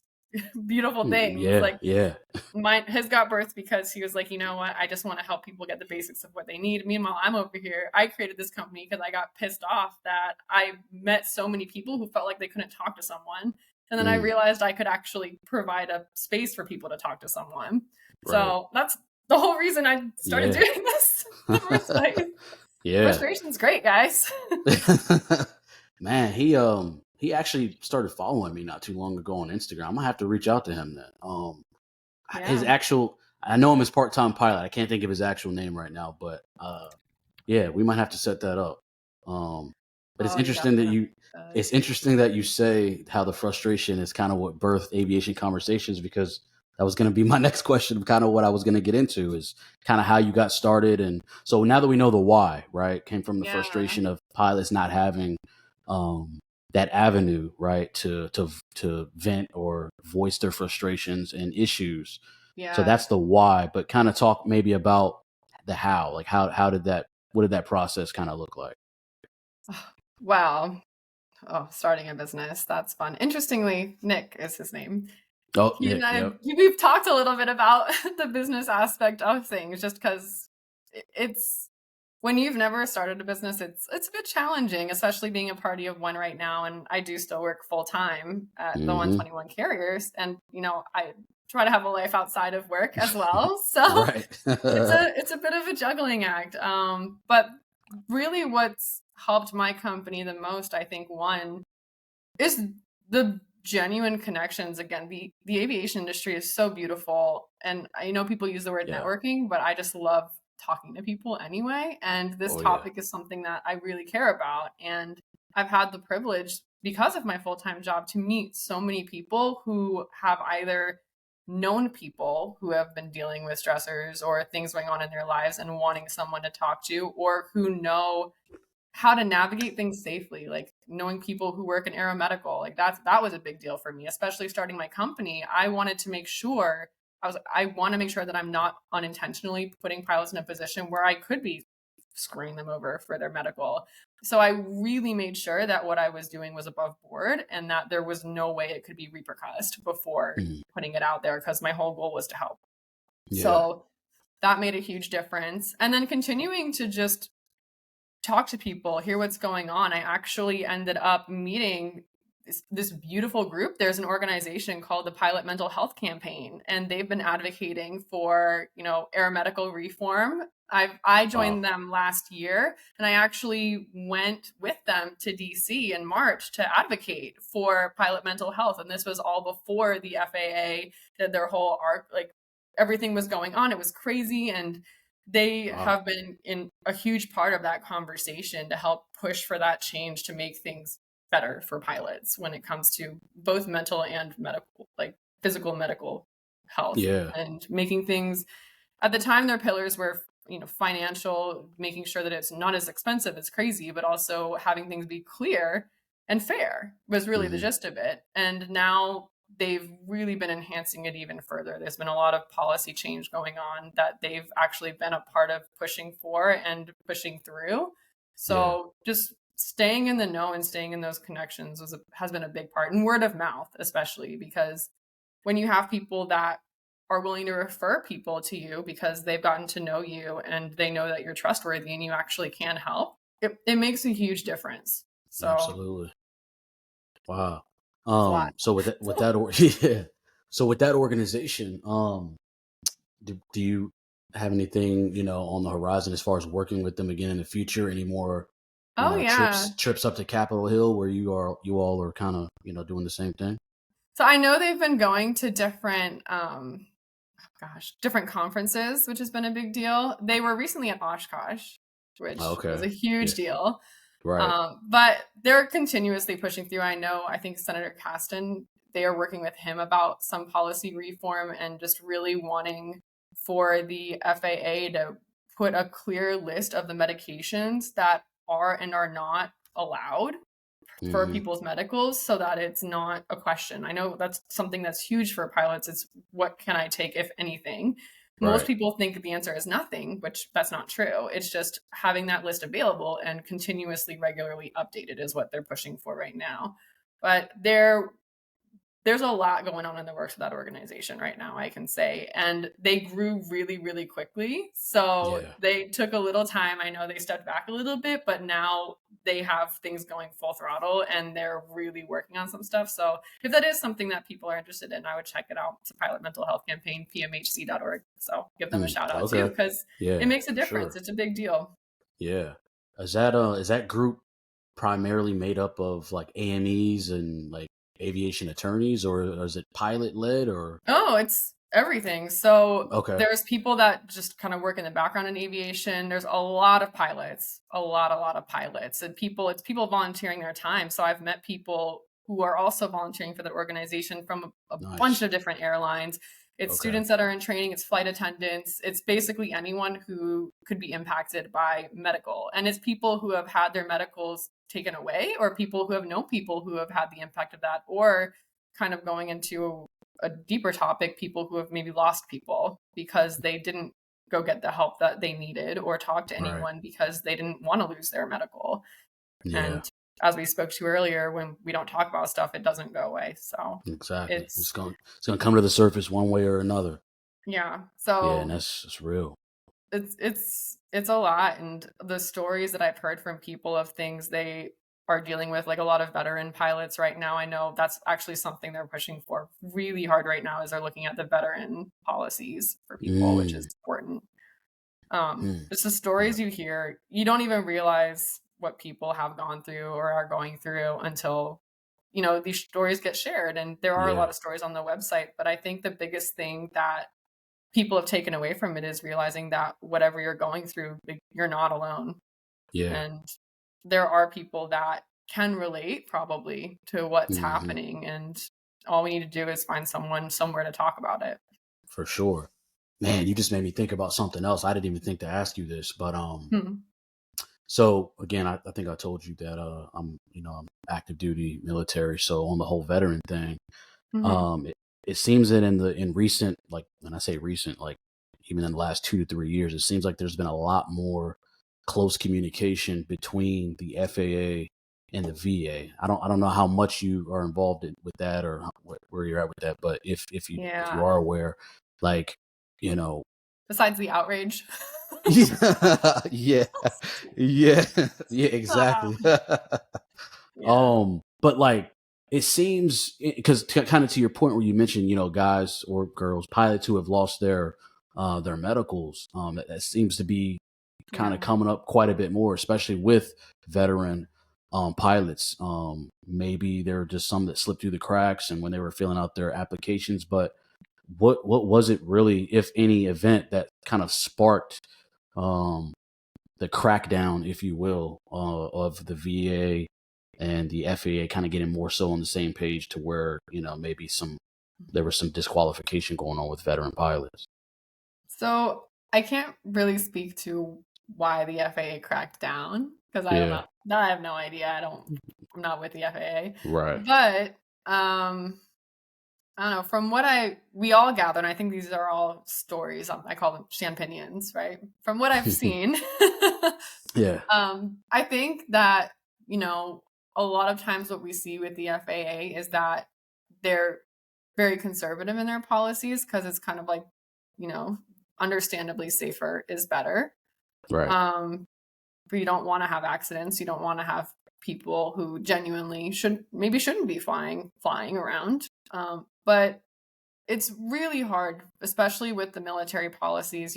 beautiful things. Yeah. Like Yeah. mine has got birth because he was like, you know what? I just want to help people get the basics of what they need. Meanwhile, I'm over here. I created this company because I got pissed off that I met so many people who felt like they couldn't talk to someone. And then I Mm, realized I could actually provide a space for people to talk to someone. right. So that's the whole reason I started Yeah. doing this in the first place. Yeah. Frustration's great, guys. Man, he actually started following me not too long ago on Instagram. I'm gonna have to reach out to him then. His Yeah. actual I know him as part-time pilot. I can't think of his actual name right now, but yeah, we might have to set that up. Um, but Oh, you definitely should. it's interesting that you say how the frustration is kind of what birthed aviation conversations, because that was going to be my next question. Kind of what I was going to get into is kind of how you got started, and so now that we know the why, right, came from the Yeah. frustration of pilots not having um, that avenue, right, to vent or voice their frustrations and issues. So Yeah. that's the why. But kind of talk maybe about the how, like how did that what did that process kind of look like? Wow. Oh, starting a business. That's fun. Interestingly, Nick is his name. Oh, He and Nick, I, yep. we've talked a little bit about the business aspect of things just because it's when you've never started a business, it's a bit challenging, especially being a party of one right now. And I do still work full time at the Mm-hmm. 121 carriers. And, I try to have a life outside of work as well. So Right. it's a bit of a juggling act. But really what's helped my company the most, I think, one is the genuine connections. Again, the aviation industry is so beautiful, and I know people use the word Yeah. networking, but I just love talking to people anyway, and this Oh yeah. topic is something that I really care about. And I've had the privilege, because of my full-time job, to meet so many people who have either known people who have been dealing with stressors or things going on in their lives and wanting someone to talk to, or who know how to navigate things safely, like knowing people who work in aeromedical. Like that was a big deal for me, especially starting my company. I wanted to make sure I want to make sure that I'm not unintentionally putting pilots in a position where I could be screwing them over for their medical. So I really made sure that what I was doing was above board and that there was no way it could be repercussed before Mm. putting it out there, because my whole goal was to help. Yeah. So that made a huge difference. And then continuing to just talk to people, hear what's going on. I actually ended up meeting this beautiful group. There's an organization called the Pilot Mental Health Campaign, and they've been advocating for, aeromedical reform. I Wow. joined them last year, and I actually went with them to DC in March to advocate for pilot mental health. And this was all before the FAA did their whole arc, like everything was going on. It was crazy, and they Wow. have been in a huge part of that conversation to help push for that change to make things better for pilots when it comes to both mental and medical, like physical medical health, Yeah. and making things, at the time their pillars were, financial, making sure that it's not as expensive as crazy, but also having things be clear and fair was really the Hmm. gist of it. And now they've really been enhancing it even further. There's been a lot of policy change going on that they've actually been a part of pushing for and pushing through. Yeah. So just staying in the know and staying in those connections has been a big part, and word of mouth, especially because when you have people that are willing to refer people to you because they've gotten to know you and they know that you're trustworthy and you actually can help, it makes a huge difference. So Absolutely. Wow. it's a lot. So yeah. So with that organization, do you have anything, on the horizon as far as working with them again in the future? Any more, Oh trips yeah. trips up to Capitol Hill where you all are kind of, doing the same thing? So I know they've been going to different different conferences, which has been a big deal. They were recently at Oshkosh, which was Okay. a Yeah. huge deal. Right. But they're continuously pushing through. I think Senator Caston, they are working with him about some policy reform and just really wanting for the FAA to put a clear list of the medications that are and are not allowed for Hmm. people's medicals, so that it's not a question. I know that's something that's huge for pilots. It's what can I take, if anything? Most Right. people think the answer is nothing, which that's not true. It's just having that list available and continuously, regularly updated is what they're pushing for right now. But there's a lot going on in the works of that organization right now, I can say. And they grew really, really quickly. So Yeah. they took a little time. I know they stepped back a little bit, but now they have things going full throttle and they're really working on some stuff. So if that is something that people are interested in, I would check it out. It's a Pilot Mental Health Campaign, pmhc.org. So give them a shout out too, Okay. because it Yeah, makes a for difference. sure. It's a big deal. Yeah. Is that group primarily made up of like AMEs and like aviation attorneys, or is it pilot led or? Oh, it's everything. So Okay. there's people that just kind of work in the background in aviation. There's a lot of pilots, a lot of pilots, and it's people volunteering their time. So I've met people who are also volunteering for the organization from a bunch Nice. of different airlines. It's Okay. students that are in training, it's flight attendants, it's basically anyone who could be impacted by medical. And it's people who have had their medicals taken away, or people who have known people who have had the impact of that, or kind of going into a deeper topic, people who have maybe lost people because they didn't go get the help that they needed or talk to Right. anyone because they didn't want to lose their medical. Yeah. And as we spoke to earlier, when we don't talk about stuff, it doesn't go away. So Exactly. it's, It's gonna come to the surface one way or another. yeah. Yeah, and So that's real. it's a lot. And the stories that I've heard from people of things they are dealing with, like a lot of veteran pilots right now, I know that's actually something they're pushing for really hard right now, is they're looking at the veteran policies for people, which is Mm, important. mm. It's the Yeah. stories you hear, you don't even realize what people have gone through or are going through until these stories get shared. And there are a lot Yeah. of stories on the website, but I think the biggest thing that people have taken away from it is realizing that whatever you're going through, like, you're not alone. Yeah. And there are people that can relate probably to what's Hmm. happening, and all we need to do is find someone somewhere to talk about it. For sure. Man, you just made me think about something else. I didn't even think to ask you this, but Hmm. so again, I think I told you that I'm active duty military. So on the whole veteran thing, Hmm. um, it, it seems that in recent, like when I say recent, like even in the last 2 to 3 years, it seems like there's been a lot more close communication between the FAA and the VA. I don't know how much you are involved with that or where you're at with that, but if you Yeah. are aware, like you know, Besides the outrage. yeah, yeah, yeah, yeah, Ah, exactly. yeah. But like it seems because kind of to your point where you mentioned, guys or girls, pilots who have lost their medicals, that seems to be kind of Yeah. coming up quite a bit more, especially with veteran pilots. Maybe there are just some that slipped through the cracks and when they were filling out their applications, but what was it really, if any, event that kind of sparked um the crackdown, if you will, of the VA and the FAA kind of getting more so on the same page to where, maybe there was some disqualification going on with veteran pilots. So I can't really speak to why the FAA cracked down because I don't Yeah, know. I have no idea. I'm not with the FAA. right. But I don't know. From what we all gather, and I think these are all stories. I call them champinions, right? From what I've seen, Yeah, I think that you know a lot of times what we see with the FAA is that they're very conservative in their policies because it's kind of like, you know, understandably safer is better. right. Um, but you don't want to have accidents. You don't want to have people who genuinely shouldn't be flying around. But it's really hard, especially with the military policies.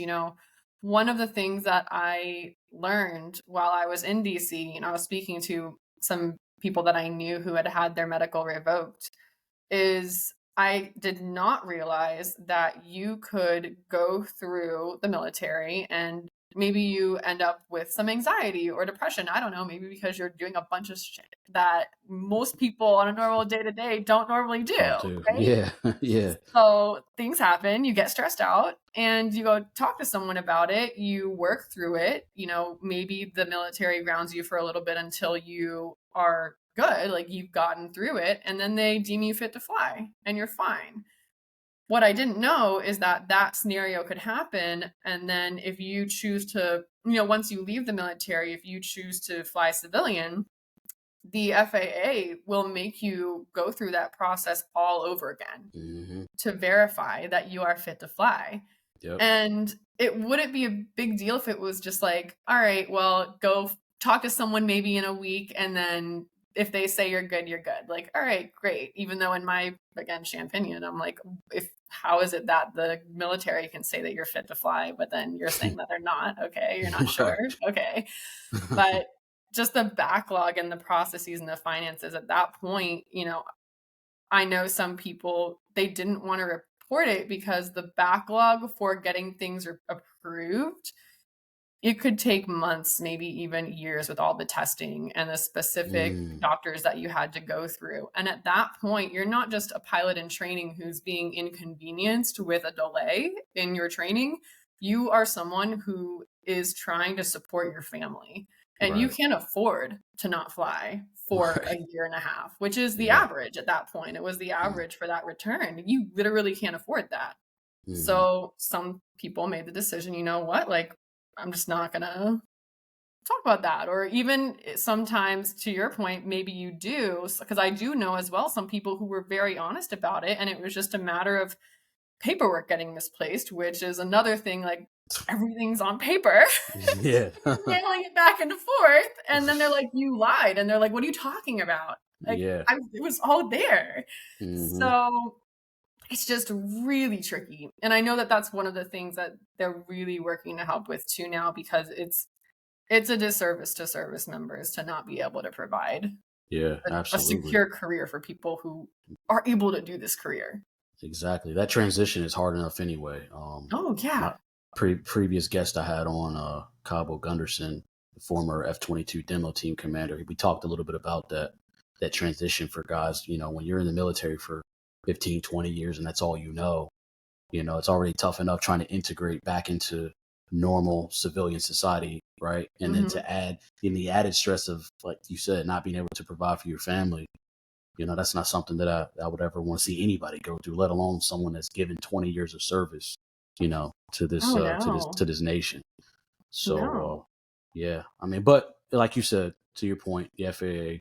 One of the things that I learned while I was in DC, and I was speaking to some people that I knew who had had their medical revoked, is I did not realize that you could go through the military and maybe you end up with some anxiety or depression. I don't know, maybe because you're doing a bunch of shit that most people on a normal day to day don't normally do, Don't do. right? Yeah, yeah. So things happen, you get stressed out, and you go talk to someone about it, you work through it. Maybe the military grounds you for a little bit until you are good, like you've gotten through it, and then they deem you fit to fly and you're fine. What I didn't know is that that scenario could happen. And then if you choose to, once you leave the military, if you choose to fly civilian, the FAA will make you go through that process all over again Hmm. to verify that you are fit to fly. Yep. And it wouldn't be a big deal if it was just like, all right, well, go talk to someone maybe in a week. And then if they say you're good, you're good. Like, all right, great. Even though in my, again, champinion, I'm like, how is it that the military can say that you're fit to fly, but then you're saying that they're not? Okay. You're not sure. Right. Okay. But just the backlog and the processes and the finances at that point, I know some people, they didn't want to report it because the backlog for getting things approved, it could take months, maybe even years with all the testing and the specific Mm, doctors that you had to go through. And at that point, you're not just a pilot in training who's being inconvenienced with a delay in your training. You are someone who is trying to support your family. And you right. can't afford to not fly for a Right. year and a half, which is the Yeah. average at that point. It was the Mm, average for that return. You literally can't afford that. mhm. So some people made the decision, you know what? Like, I'm just not gonna talk about that. Or even sometimes, to your point, maybe you do, because I do know as well some people who were very honest about it, and it was just a matter of paperwork getting misplaced, which is another thing. Like everything's on paper, Yeah. mailing it back and forth, and then they're like, "You lied," and they're like, "What are you talking about?" Like Yeah. it was all there. Hmm. So it's just really tricky. And I know that that's one of the things that they're really working to help with too now, because it's a disservice to service members to not be able to provide Yeah, a absolutely. secure career for people who are able to do this career. Exactly. That transition is hard enough anyway. Oh My yeah. previous guest I had on, Cabo Gunderson, the former F-22 demo team commander. We talked a little bit about that transition for guys. When you're in the military for 15, 20 years and that's all it's already tough enough trying to integrate back into normal civilian society, right? And then to add in the added stress of, like you said, not being able to provide for your family, that's not something that I would ever want to see anybody go through, let alone someone that's given 20 years of service, to this Oh to no. this nation. So No. yeah, I mean, but like you said, to your point, the FAA,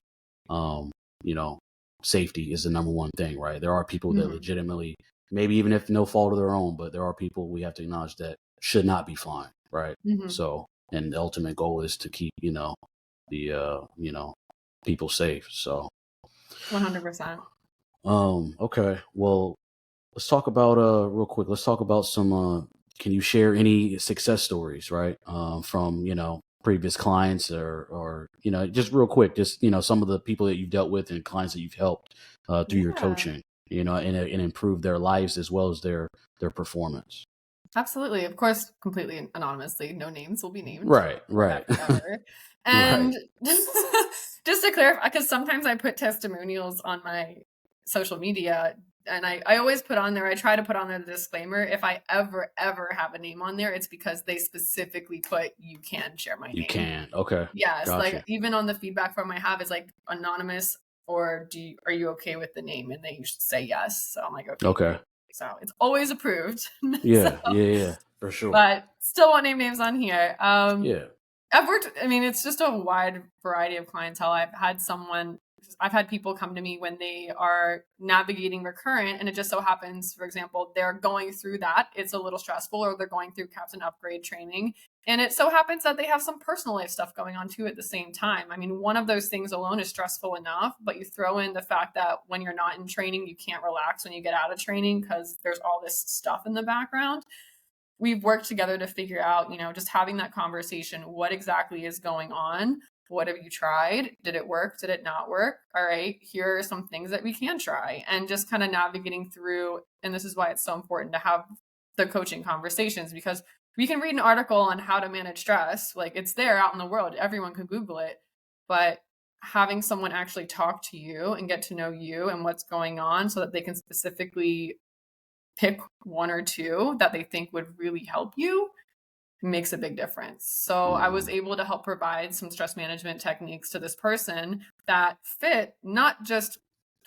you know, safety is the number one thing, right? There are people that Mhm. legitimately, maybe even if no fault of their own, but there are people we have to acknowledge that should not be flying, right? Mhm. So, and the ultimate goal is to keep, the people safe. So, 100%. okay, well, let's talk about real quick. Let's talk about some. Can you share any success stories, right? From previous clients or just real quick, just some of the people that you've dealt with and clients that you've helped through your Yeah. coaching, and improve their lives as well as their performance. Absolutely. Of course, completely anonymously. No names will be named Right, right, forever, ever. right. And just to clarify, because sometimes I put testimonials on my social media, and I always put on there, I try to put on there the disclaimer. If I ever have a name on there, it's because they specifically put, you can share my You name. can. Okay, Yes. Like gotcha. even on the feedback form I have, it's like anonymous, or are you okay with the name? And they usually say yes. So I'm like, okay, Okay. great. So it's always approved. So Yeah, yeah, yeah, for sure. but still won't name names on here. Yeah. I've worked, I mean, it's just a wide variety of clientele. I've had people come to me when they are navigating recurrent, and it just so happens, for example, they're going through that. It's a little stressful, or they're going through captain upgrade training. And it so happens that they have some personal life stuff going on too at the same time. I mean, one of those things alone is stressful enough, but you throw in the fact that when you're not in training, you can't relax when you get out of training because there's all this stuff in the background. We've worked together to figure out, just having that conversation. What exactly is going on? What have you tried? Did it work? Did it not work? All right, here are some things that we can try, and just kind of navigating through. And this is why it's so important to have the coaching conversations, because we can read an article on how to manage stress. Like it's there out in the world. Everyone can Google it. But having someone actually talk to you and get to know you and what's going on so that they can specifically pick one or two that they think would really help you makes a big difference. So I was Hmm. able to help provide some stress management techniques to this person that fit not just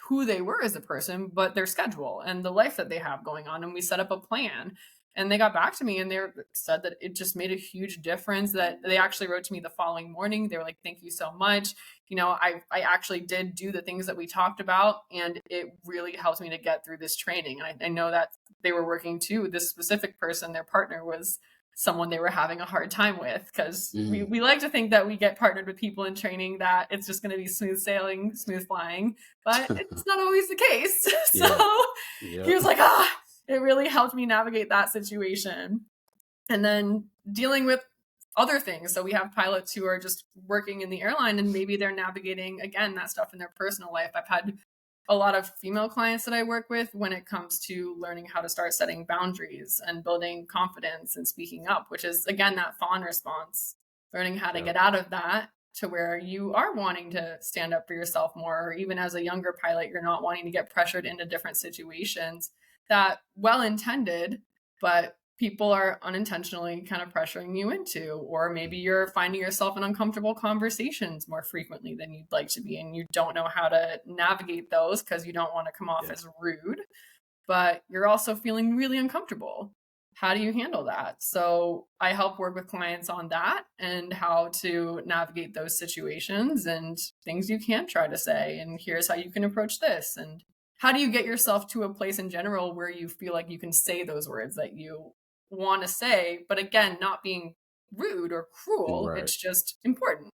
who they were as a person, but their schedule and the life that they have going on. And we set up a plan. And they got back to me and they said that it just made a huge difference. That they actually wrote to me the following morning. They were like, "Thank you so much. I actually did do the things that we talked about, and it really helped me to get through this training." And I know that they were working too. This specific person, their partner, was someone they were having a hard time with, because we, Hmm. we like to think that we get partnered with people in training that it's just going to be smooth sailing, smooth flying, but it's not always the case. So Yeah. he Yep. was like, it really helped me navigate that situation. And then dealing with other things. So we have pilots who are just working in the airline, and maybe they're navigating, again, that stuff in their personal life. I've had a lot of female clients that I work with when it comes to learning how to start setting boundaries and building confidence and speaking up, which is, again, that fawn response, learning how to Yep. get out of that to where you are wanting to stand up for yourself more. Or even as a younger pilot, you're not wanting to get pressured into different situations that, well intended, but people are unintentionally kind of pressuring you into. Or maybe you're finding yourself in uncomfortable conversations more frequently than you'd like to be, and you don't know how to navigate those because you don't want to come off Yeah. as rude, but you're also feeling really uncomfortable. How do you handle that? So I help work with clients on that and how to navigate those situations and things you can try to say. And here's how you can approach this. And how do you get yourself to a place in general where you feel like you can say those words that you want to say, but again, not being rude or cruel. Right. It's just important.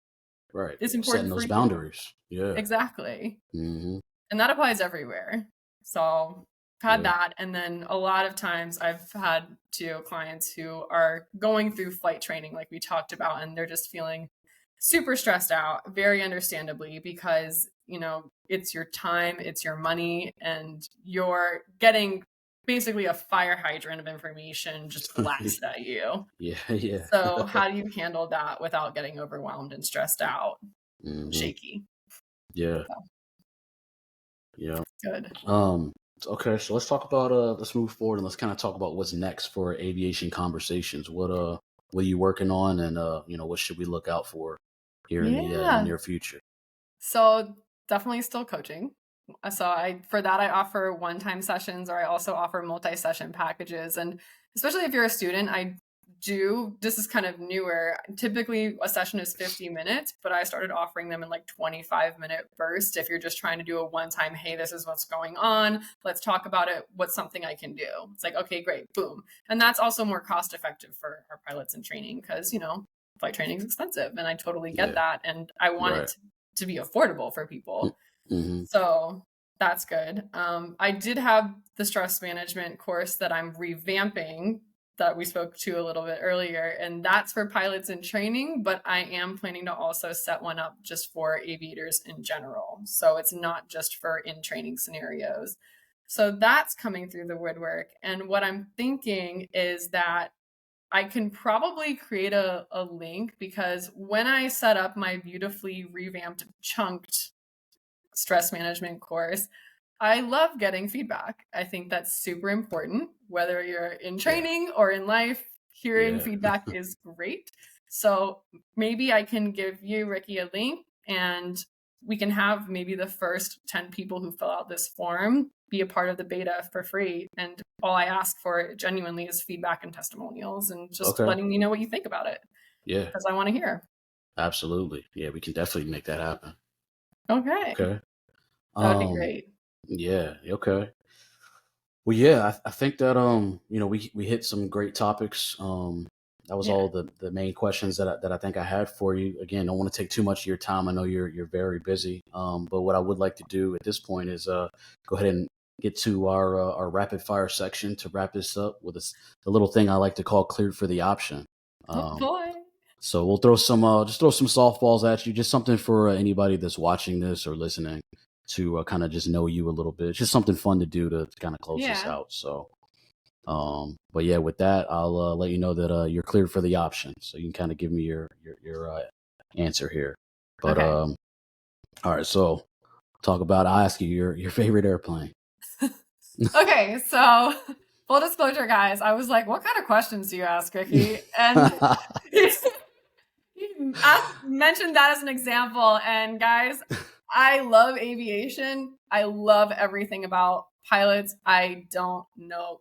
Right. It's Setting important for those you. boundaries. Yeah. Exactly. Hmm. And that applies everywhere. So I've had Yeah. that. And then a lot of times I've had clients who are going through flight training, like we talked about, and they're just feeling super stressed out, very understandably, because, it's your time, it's your money, and you're getting basically a fire hydrant of information just blasted at you. Yeah, yeah. So how do you handle that without getting overwhelmed and stressed out, Hmm. shaky? Yeah, So, yeah. good. Okay, so let's talk about let's move forward and let's kind of talk about what's next for aviation conversations. What are you working on, and what should we look out for here in the Yeah. near future? So definitely still coaching. So I for that I offer one-time sessions, or I also offer multi-session packages. And especially if you're a student, I do this is kind of newer. Typically a session is 50 minutes, but I started offering them in like 25-minute bursts if you're just trying to do a one-time, hey, this is what's going on. Let's talk about it. What's something I can do? It's like, okay, great, boom. And that's also more cost effective for our pilots in training because, flight training is expensive and I totally get Yeah, that. And I want it right. to be affordable for people. Mm-hmm. So that's good. I did have the stress management course that I'm revamping that we spoke to a little bit earlier, and that's for pilots in training, but I am planning to also set one up just for aviators in general. So it's not just for in training scenarios. So that's coming through the woodwork. And what I'm thinking is that I can probably create a link because when I set up my beautifully revamped, chunked stress management course, I love getting feedback. I think that's super important, whether you're in Yeah, training or in life, hearing yeah. feedback is great. So maybe I can give you, Ricky, a link and we can have maybe the first 10 people who fill out this form be a part of the beta for free. And all I ask for genuinely is feedback and testimonials and just Okay. letting me know what you think about it Yeah, because I want to hear. absolutely. Yeah, we can definitely make that happen. Okay. Okay. That would be Um, great. yeah, okay. Well, yeah, I think that we hit some great topics. That was Yeah. all the main questions that I think I had for you. Again, don't want to take too much of your time. I know you're very busy. But what I would like to do at this point is go ahead and get to our rapid fire section to wrap this up with the little thing I like to call cleared for the option. Oh Um, boy. so we'll just throw some softballs at you, just something for anybody that's watching this or listening to kind of just know you a little bit. It's just something fun to do to kind of close this Yeah. out. So, but yeah, with that, I'll let you know that you're cleared for the option, so you can kind of give me your answer here. But Okay. all right, so I'll ask you your favorite airplane. Okay, so full disclosure, guys, I was like, what kind of questions do you ask, Ricky? And mentioned that as an example. And guys, I love aviation. I love everything about pilots. I don't know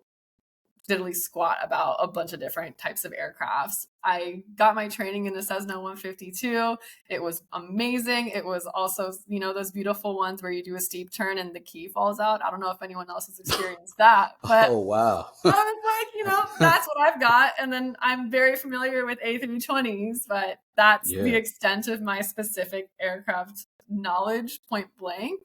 diddly squat about a bunch of different types of aircrafts. I got my training in the Cessna 152. It was amazing. It was also, those beautiful ones where you do a steep turn and the key falls out. I don't know if anyone else has experienced that, but Oh wow. I was like, that's what I've got. And then I'm very familiar with A320s, but that's the Yeah, extent of my specific aircraft knowledge, point blank.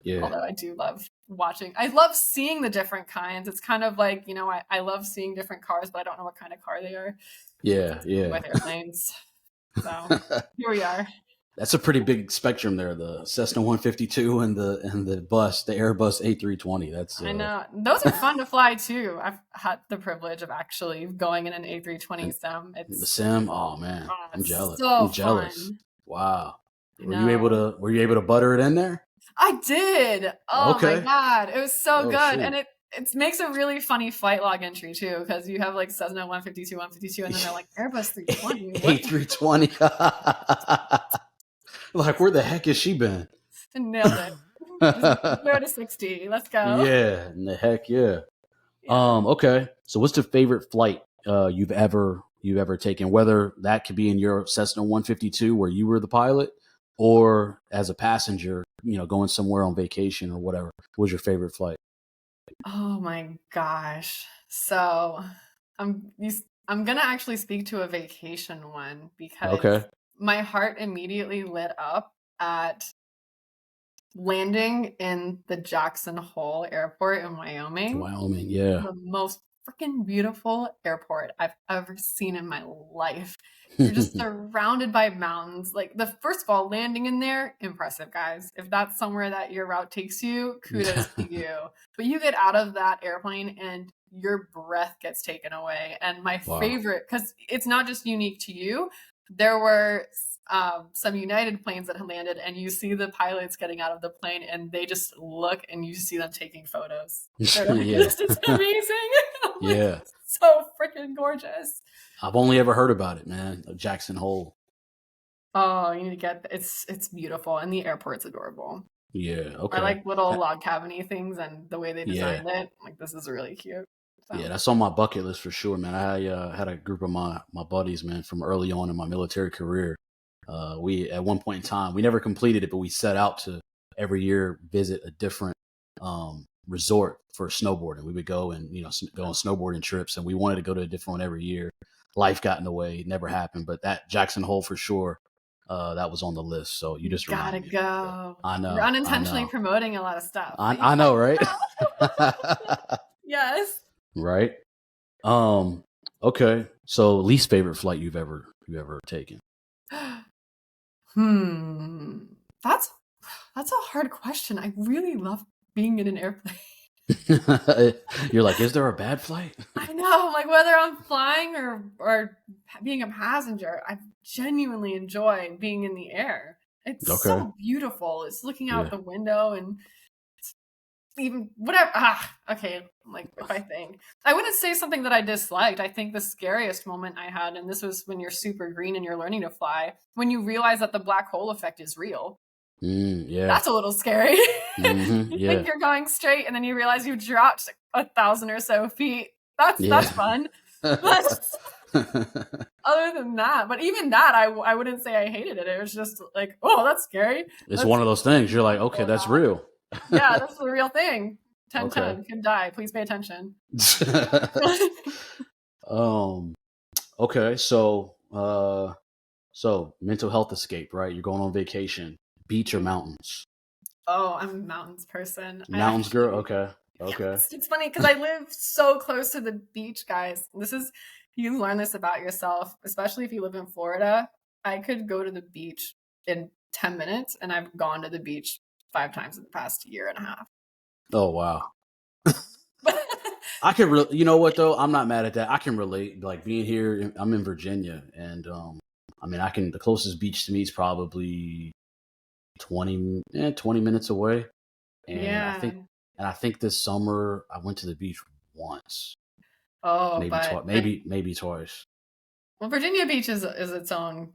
yeah, Although I do love watching, I love seeing the different kinds. It's kind of like, I love seeing different cars, but I don't know what kind of car they are. yeah, yeah. With airplanes. So here we are. That's a pretty big spectrum there. The Cessna 152 and the Airbus A320. That's I know. Those are fun to fly too. I've had the privilege of actually going in an A320 and sim. the It's sim. Oh man, oh, I'm it's jealous. so I'm jealous. fun. Wow. I know. Were you able to butter it in there? I did. Oh my Okay. God. It was so Oh good. And shoot. it makes a really funny flight log entry too, because you have like Cessna 152, and then they're like Airbus 320. What? A320. Like where the heck has she been? Nailed it. Just 0 to 60. Let's go. Yeah, and the heck yeah. Yeah. Okay. So what's the favorite flight you've ever taken? Whether that could be in your Cessna 152 where you were the pilot, or as a passenger, going somewhere on vacation or whatever. What was your favorite flight? Oh my gosh. So I'm I'm gonna actually speak to a vacation one because Okay. my heart immediately lit up at landing in the Jackson Hole Airport in Wyoming. Wyoming. Yeah. The most freaking beautiful airport I've ever seen in my life. You're just surrounded by mountains. Like the first of all, landing in there, impressive, guys. If that's somewhere that your route takes you, kudos to you. But you get out of that airplane and your breath gets taken away. And my Wow. favorite, because it's not just unique to you, there were some United planes that had landed, and you see the pilots getting out of the plane, and they just look, and you see them taking photos. They're like, Yeah. "This is amazing!" I'm like, Yeah. so freaking gorgeous. I've only ever heard about it, man. Jackson Hole. Oh, you need to get it's beautiful, and the airport's adorable. Yeah. I Okay. like little log cabiny things and the way they Yeah. designed it. Like, this is really cute. So. Yeah, that's on my bucket list for sure, man. I had a group of my buddies, man, from early on in my military career. We at one point in time, we never completed it, but we set out to every year visit a different resort for snowboarding. We would go and go on snowboarding trips, and we wanted to go to a different one every year. Life got in the way, it never happened. But that Jackson Hole for sure, that was on the list. So you just gotta reminded me. go. I know. You're unintentionally promoting a lot of stuff. I know, right? Yes. Right. Okay. So least favorite flight you've ever taken? That's a hard question. I really love being in an airplane. You're like, is there a bad flight? I know, like whether I'm flying or being a passenger, I genuinely enjoy being in the air. It's so beautiful. It's looking out the window and even whatever. Okay. Like if I wouldn't say something that I disliked. I think the scariest moment I had, and this was when you're super green and you're learning to fly, when you realize that the black hole effect is real. Yeah. That's a little scary. Mm-hmm, You think you're going straight and then you realize you dropped 1,000 or so feet. That's fun. But other than that, but even that, I wouldn't say I hated it. It was just like, oh, that's scary. It's one of those things. You're like, okay, that's real. Yeah, that's the real thing. 10-10 can die. Please pay attention. Okay, so mental health escape, right? You're going on vacation, beach or mountains? Oh, I'm a mountains person. Mountains girl. Okay. It's funny because I live so close to the beach, guys. You learn this about yourself, especially if you live in Florida. I could go to the beach in 10 minutes, and I've gone to the beach 5 times in the past year and a half. Oh, wow. I can you know what though? I'm not mad at that. I can relate. Like being here, I'm in Virginia, and the closest beach to me is probably 20 minutes away. And I think this summer I went to the beach once. Oh, maybe twice. Well, Virginia Beach is its own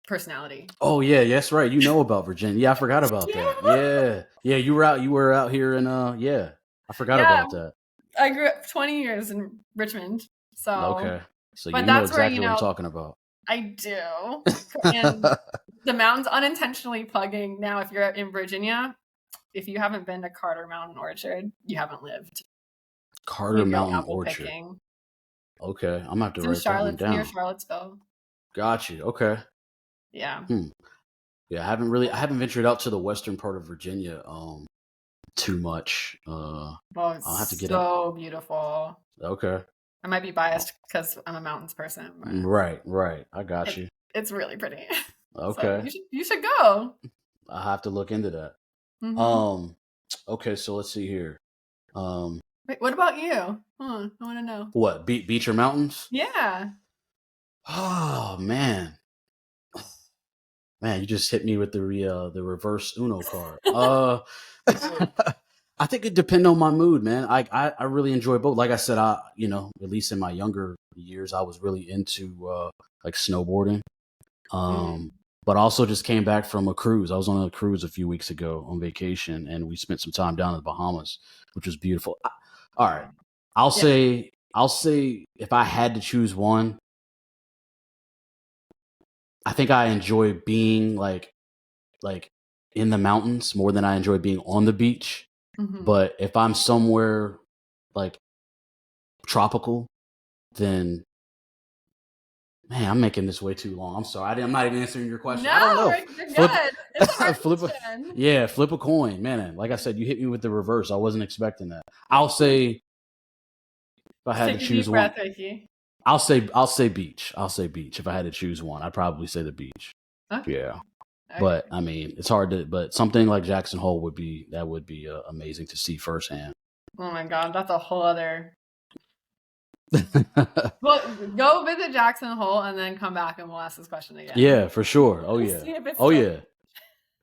personality. Oh yeah, that's right. You know about Virginia. Yeah, I forgot about that. Yeah. You were out here in I forgot about that. I grew up 20 years in Richmond. So okay. So you know exactly what I'm talking about. I do. And the mountains, unintentionally plugging. Now, if you're in Virginia, if you haven't been to Carter Mountain Orchard, you haven't lived. Carter Mountain Orchard. Picking. Okay, I'm gonna have to write that one down. Near Charlottesville. Got you. Okay. Yeah. Yeah, I haven't ventured out to the western part of Virginia too much. I'll have to get so beautiful. Okay. I might be biased because I'm a mountains person. Right. I got you. It's really pretty. Okay. So you should go. I have to look into that. Mm-hmm. Okay, so let's see here. Wait, what about you? I want to know. What, beach or mountains? Yeah. Oh man, you just hit me with the reverse Uno card. I think it depends on my mood, man. I really enjoy both. Like I said, at least in my younger years, I was really into like snowboarding. But also just came back from a cruise. I was on a cruise a few weeks ago on vacation, and we spent some time down in the Bahamas, which was beautiful. All right, I'll say if I had to choose one, I think I enjoy being like in the mountains more than I enjoy being on the beach. Mm-hmm. But if I'm somewhere like tropical, then man, I'm making this way too long. I'm sorry. I'm not even answering your question. No, I don't know. You're good. It's a hard question. Flip a coin. Man, like I said, you hit me with the reverse. I wasn't expecting that. I'll say If I Just had to take a choose deep one, breath, Ricky. I'll say beach. I'll say beach. If I had to choose one, I'd probably say the beach. Okay. Yeah. Okay. But I mean, it's hard to. But something like Jackson Hole would be amazing to see firsthand. Oh my God, that's a whole other. Well, go visit Jackson Hole and then come back and we'll ask this question again. Yeah, for sure. Oh yeah. See if it's Oh still.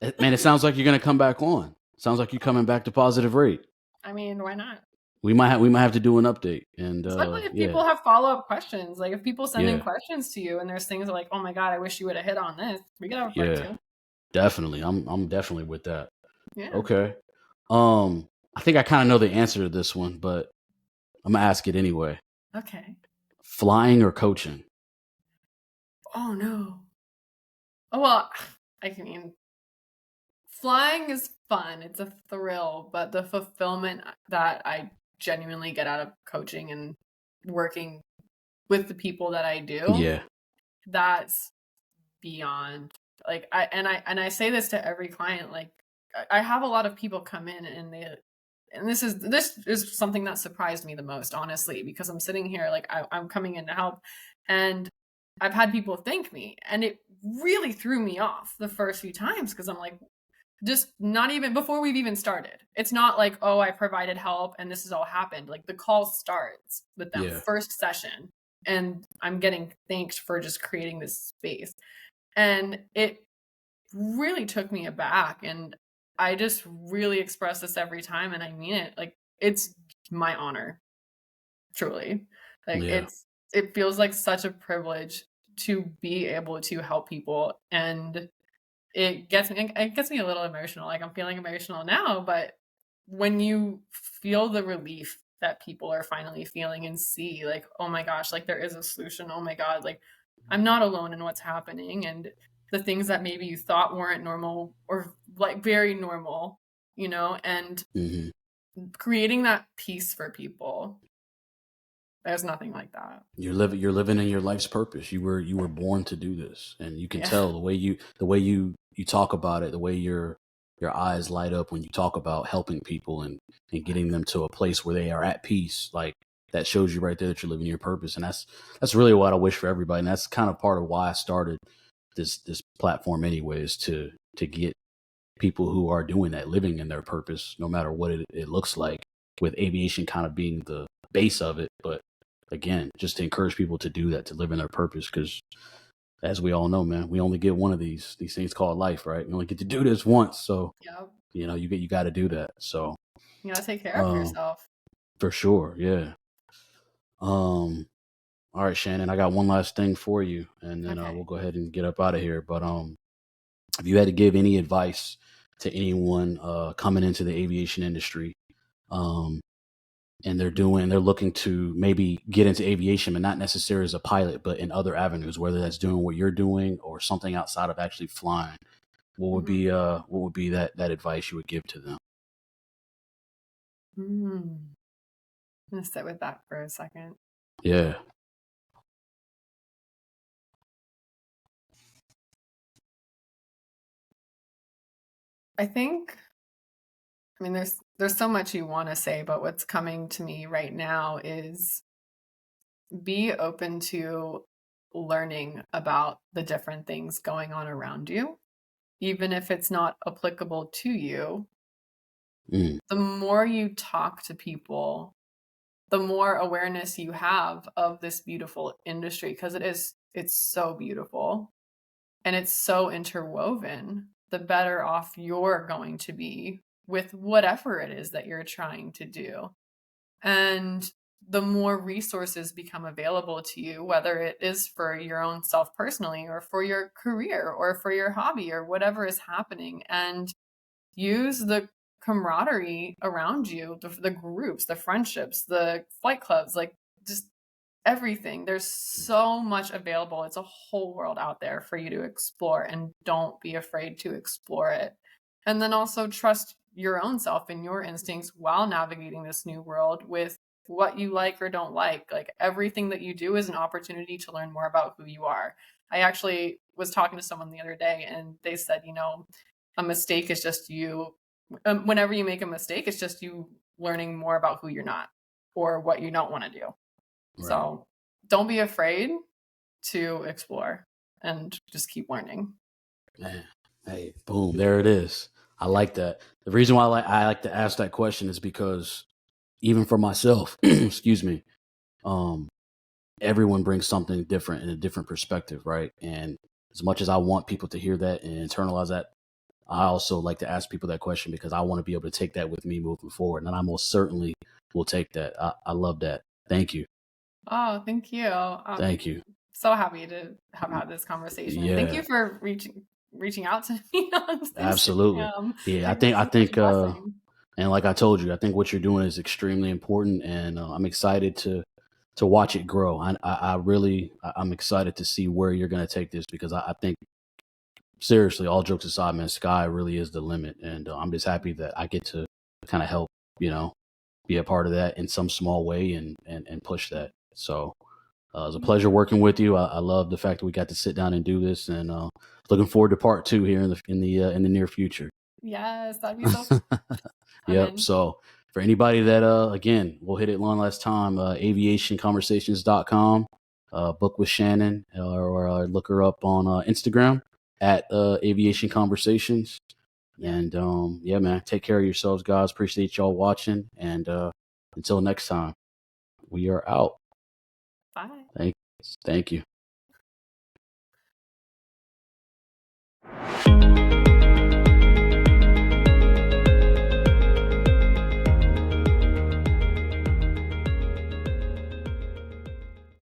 yeah. Man, it sounds like you're gonna come back on. Sounds like you're coming back to Positive Rate. I mean, why not? We might have to do an update. And Especially if yeah, people have follow-up questions. Like if people send in yeah, questions to you and there's things like, oh my God, I wish you would have hit on this. We could have a part yeah. two. Definitely. I'm definitely with that. Yeah. Okay. I think I kind of know the answer to this one, but I'm gonna ask it anyway. Okay. Flying or coaching? Oh no. Oh well, I mean, flying is fun. It's a thrill, but the fulfillment that I genuinely get out of coaching and working with the people that I do, Yeah. that's beyond. Like I say this to every client. Like I have a lot of people come in and this is something that surprised me the most, honestly, because I'm sitting here like I'm coming in to help, and I've had people thank me, and it really threw me off the first few times because I'm like, just not even before we've even started. It's not like, oh, I provided help and this has all happened. Like the call starts with them Yeah. first session, and I'm getting thanked for just creating this space. And it really took me aback. And I just really express this every time. And I mean it. Like, it's my honor, truly. Like, Yeah. it feels like such a privilege to be able to help people. And it gets me a little emotional. Like, I'm feeling emotional now, but when you feel the relief that people are finally feeling and see, like, oh my gosh, like there is a solution. Oh my God, like I'm not alone in what's happening. And the things that maybe you thought weren't normal or like very normal, and Hmm. creating that peace for people. There's nothing like that. You're living in your life's purpose. You were born to do this, and you can Yeah. tell the way you talk about it, the way your eyes light up when you talk about helping people and getting them to a place where they are at peace. Like that shows you right there that you're living your purpose, and that's really what I wish for everybody. And that's kind of part of why I started this platform, anyways, to get people who are doing that, living in their purpose, no matter what it looks like. With aviation kind of being the base of it, but again, just to encourage people to do that, to live in their purpose, because as we all know, man, we only get one of these things called life, right? You only get to do this once, so Yeah. you got to do that. So You gotta take care of um, yourself. for sure, yeah. All right, Shannon, I got one last thing for you, and then we'll Okay. go ahead and get up out of here. But if you had to give any advice to anyone coming into the aviation industry, um, and they're looking to maybe get into aviation, but not necessarily as a pilot, but in other avenues, whether that's doing what you're doing or something outside of actually flying, Mhm. what would be that advice you would give to them? I'm gonna sit with that for a second. Yeah. I think, I mean, there's so much you want to say, but what's coming to me right now is be open to learning about the different things going on around you, even if it's not applicable to you. Mm, The more you talk to people, the more awareness you have of this beautiful industry, because it's so beautiful and it's so interwoven, the better off you're going to be with whatever it is that you're trying to do. And the more resources become available to you, whether it is for your own self personally or for your career or for your hobby or whatever is happening, and use the camaraderie around you, the groups, the friendships, the flight clubs, like just everything. There's so much available. It's a whole world out there for you to explore, and don't be afraid to explore it. And then also trust your own self and your instincts while navigating this new world with what you like or don't like. Like everything that you do is an opportunity to learn more about who you are. I actually was talking to someone the other day and they said, a mistake is just you. Whenever you make a mistake, it's just you learning more about who you're not or what you don't want to do. Right. So don't be afraid to explore and just keep learning. Man, hey, boom, there it is. I like that. The reason why I like to ask that question is because even for myself, excuse me, um, everyone brings something different and a different perspective, right? And as much as I want people to hear that and internalize that, I also like to ask people that question because I want to be able to take that with me moving forward. And I most certainly will take that. I love that. Thank you. Oh, thank you. Thank you. So happy to have had this conversation. Thank Yeah, you for reaching out to me on absolutely. Instagram. Yeah, Like, this I is such a think, blessing. and like I told you, I think what you're doing is extremely important, and I'm excited to watch it grow. I really, I'm excited to see where you're going to take this because I think seriously, all jokes aside, man, sky really is the limit, and I'm just happy that I get to kind of help, you know, be a part of that in some small way and push that. So it was a pleasure working with you. I love the fact that we got to sit down and do this, and looking forward to part two here in the near future. Yes, that'd be so Yep. fun. So for anybody that again, we'll hit it one last time. Aviationconversations.com. Book with Shannon, or look her up on Instagram at Aviation Conversations. Yeah. And yeah, man, take care of yourselves, guys. Appreciate y'all watching. And until next time, we are out. Bye. Thank you.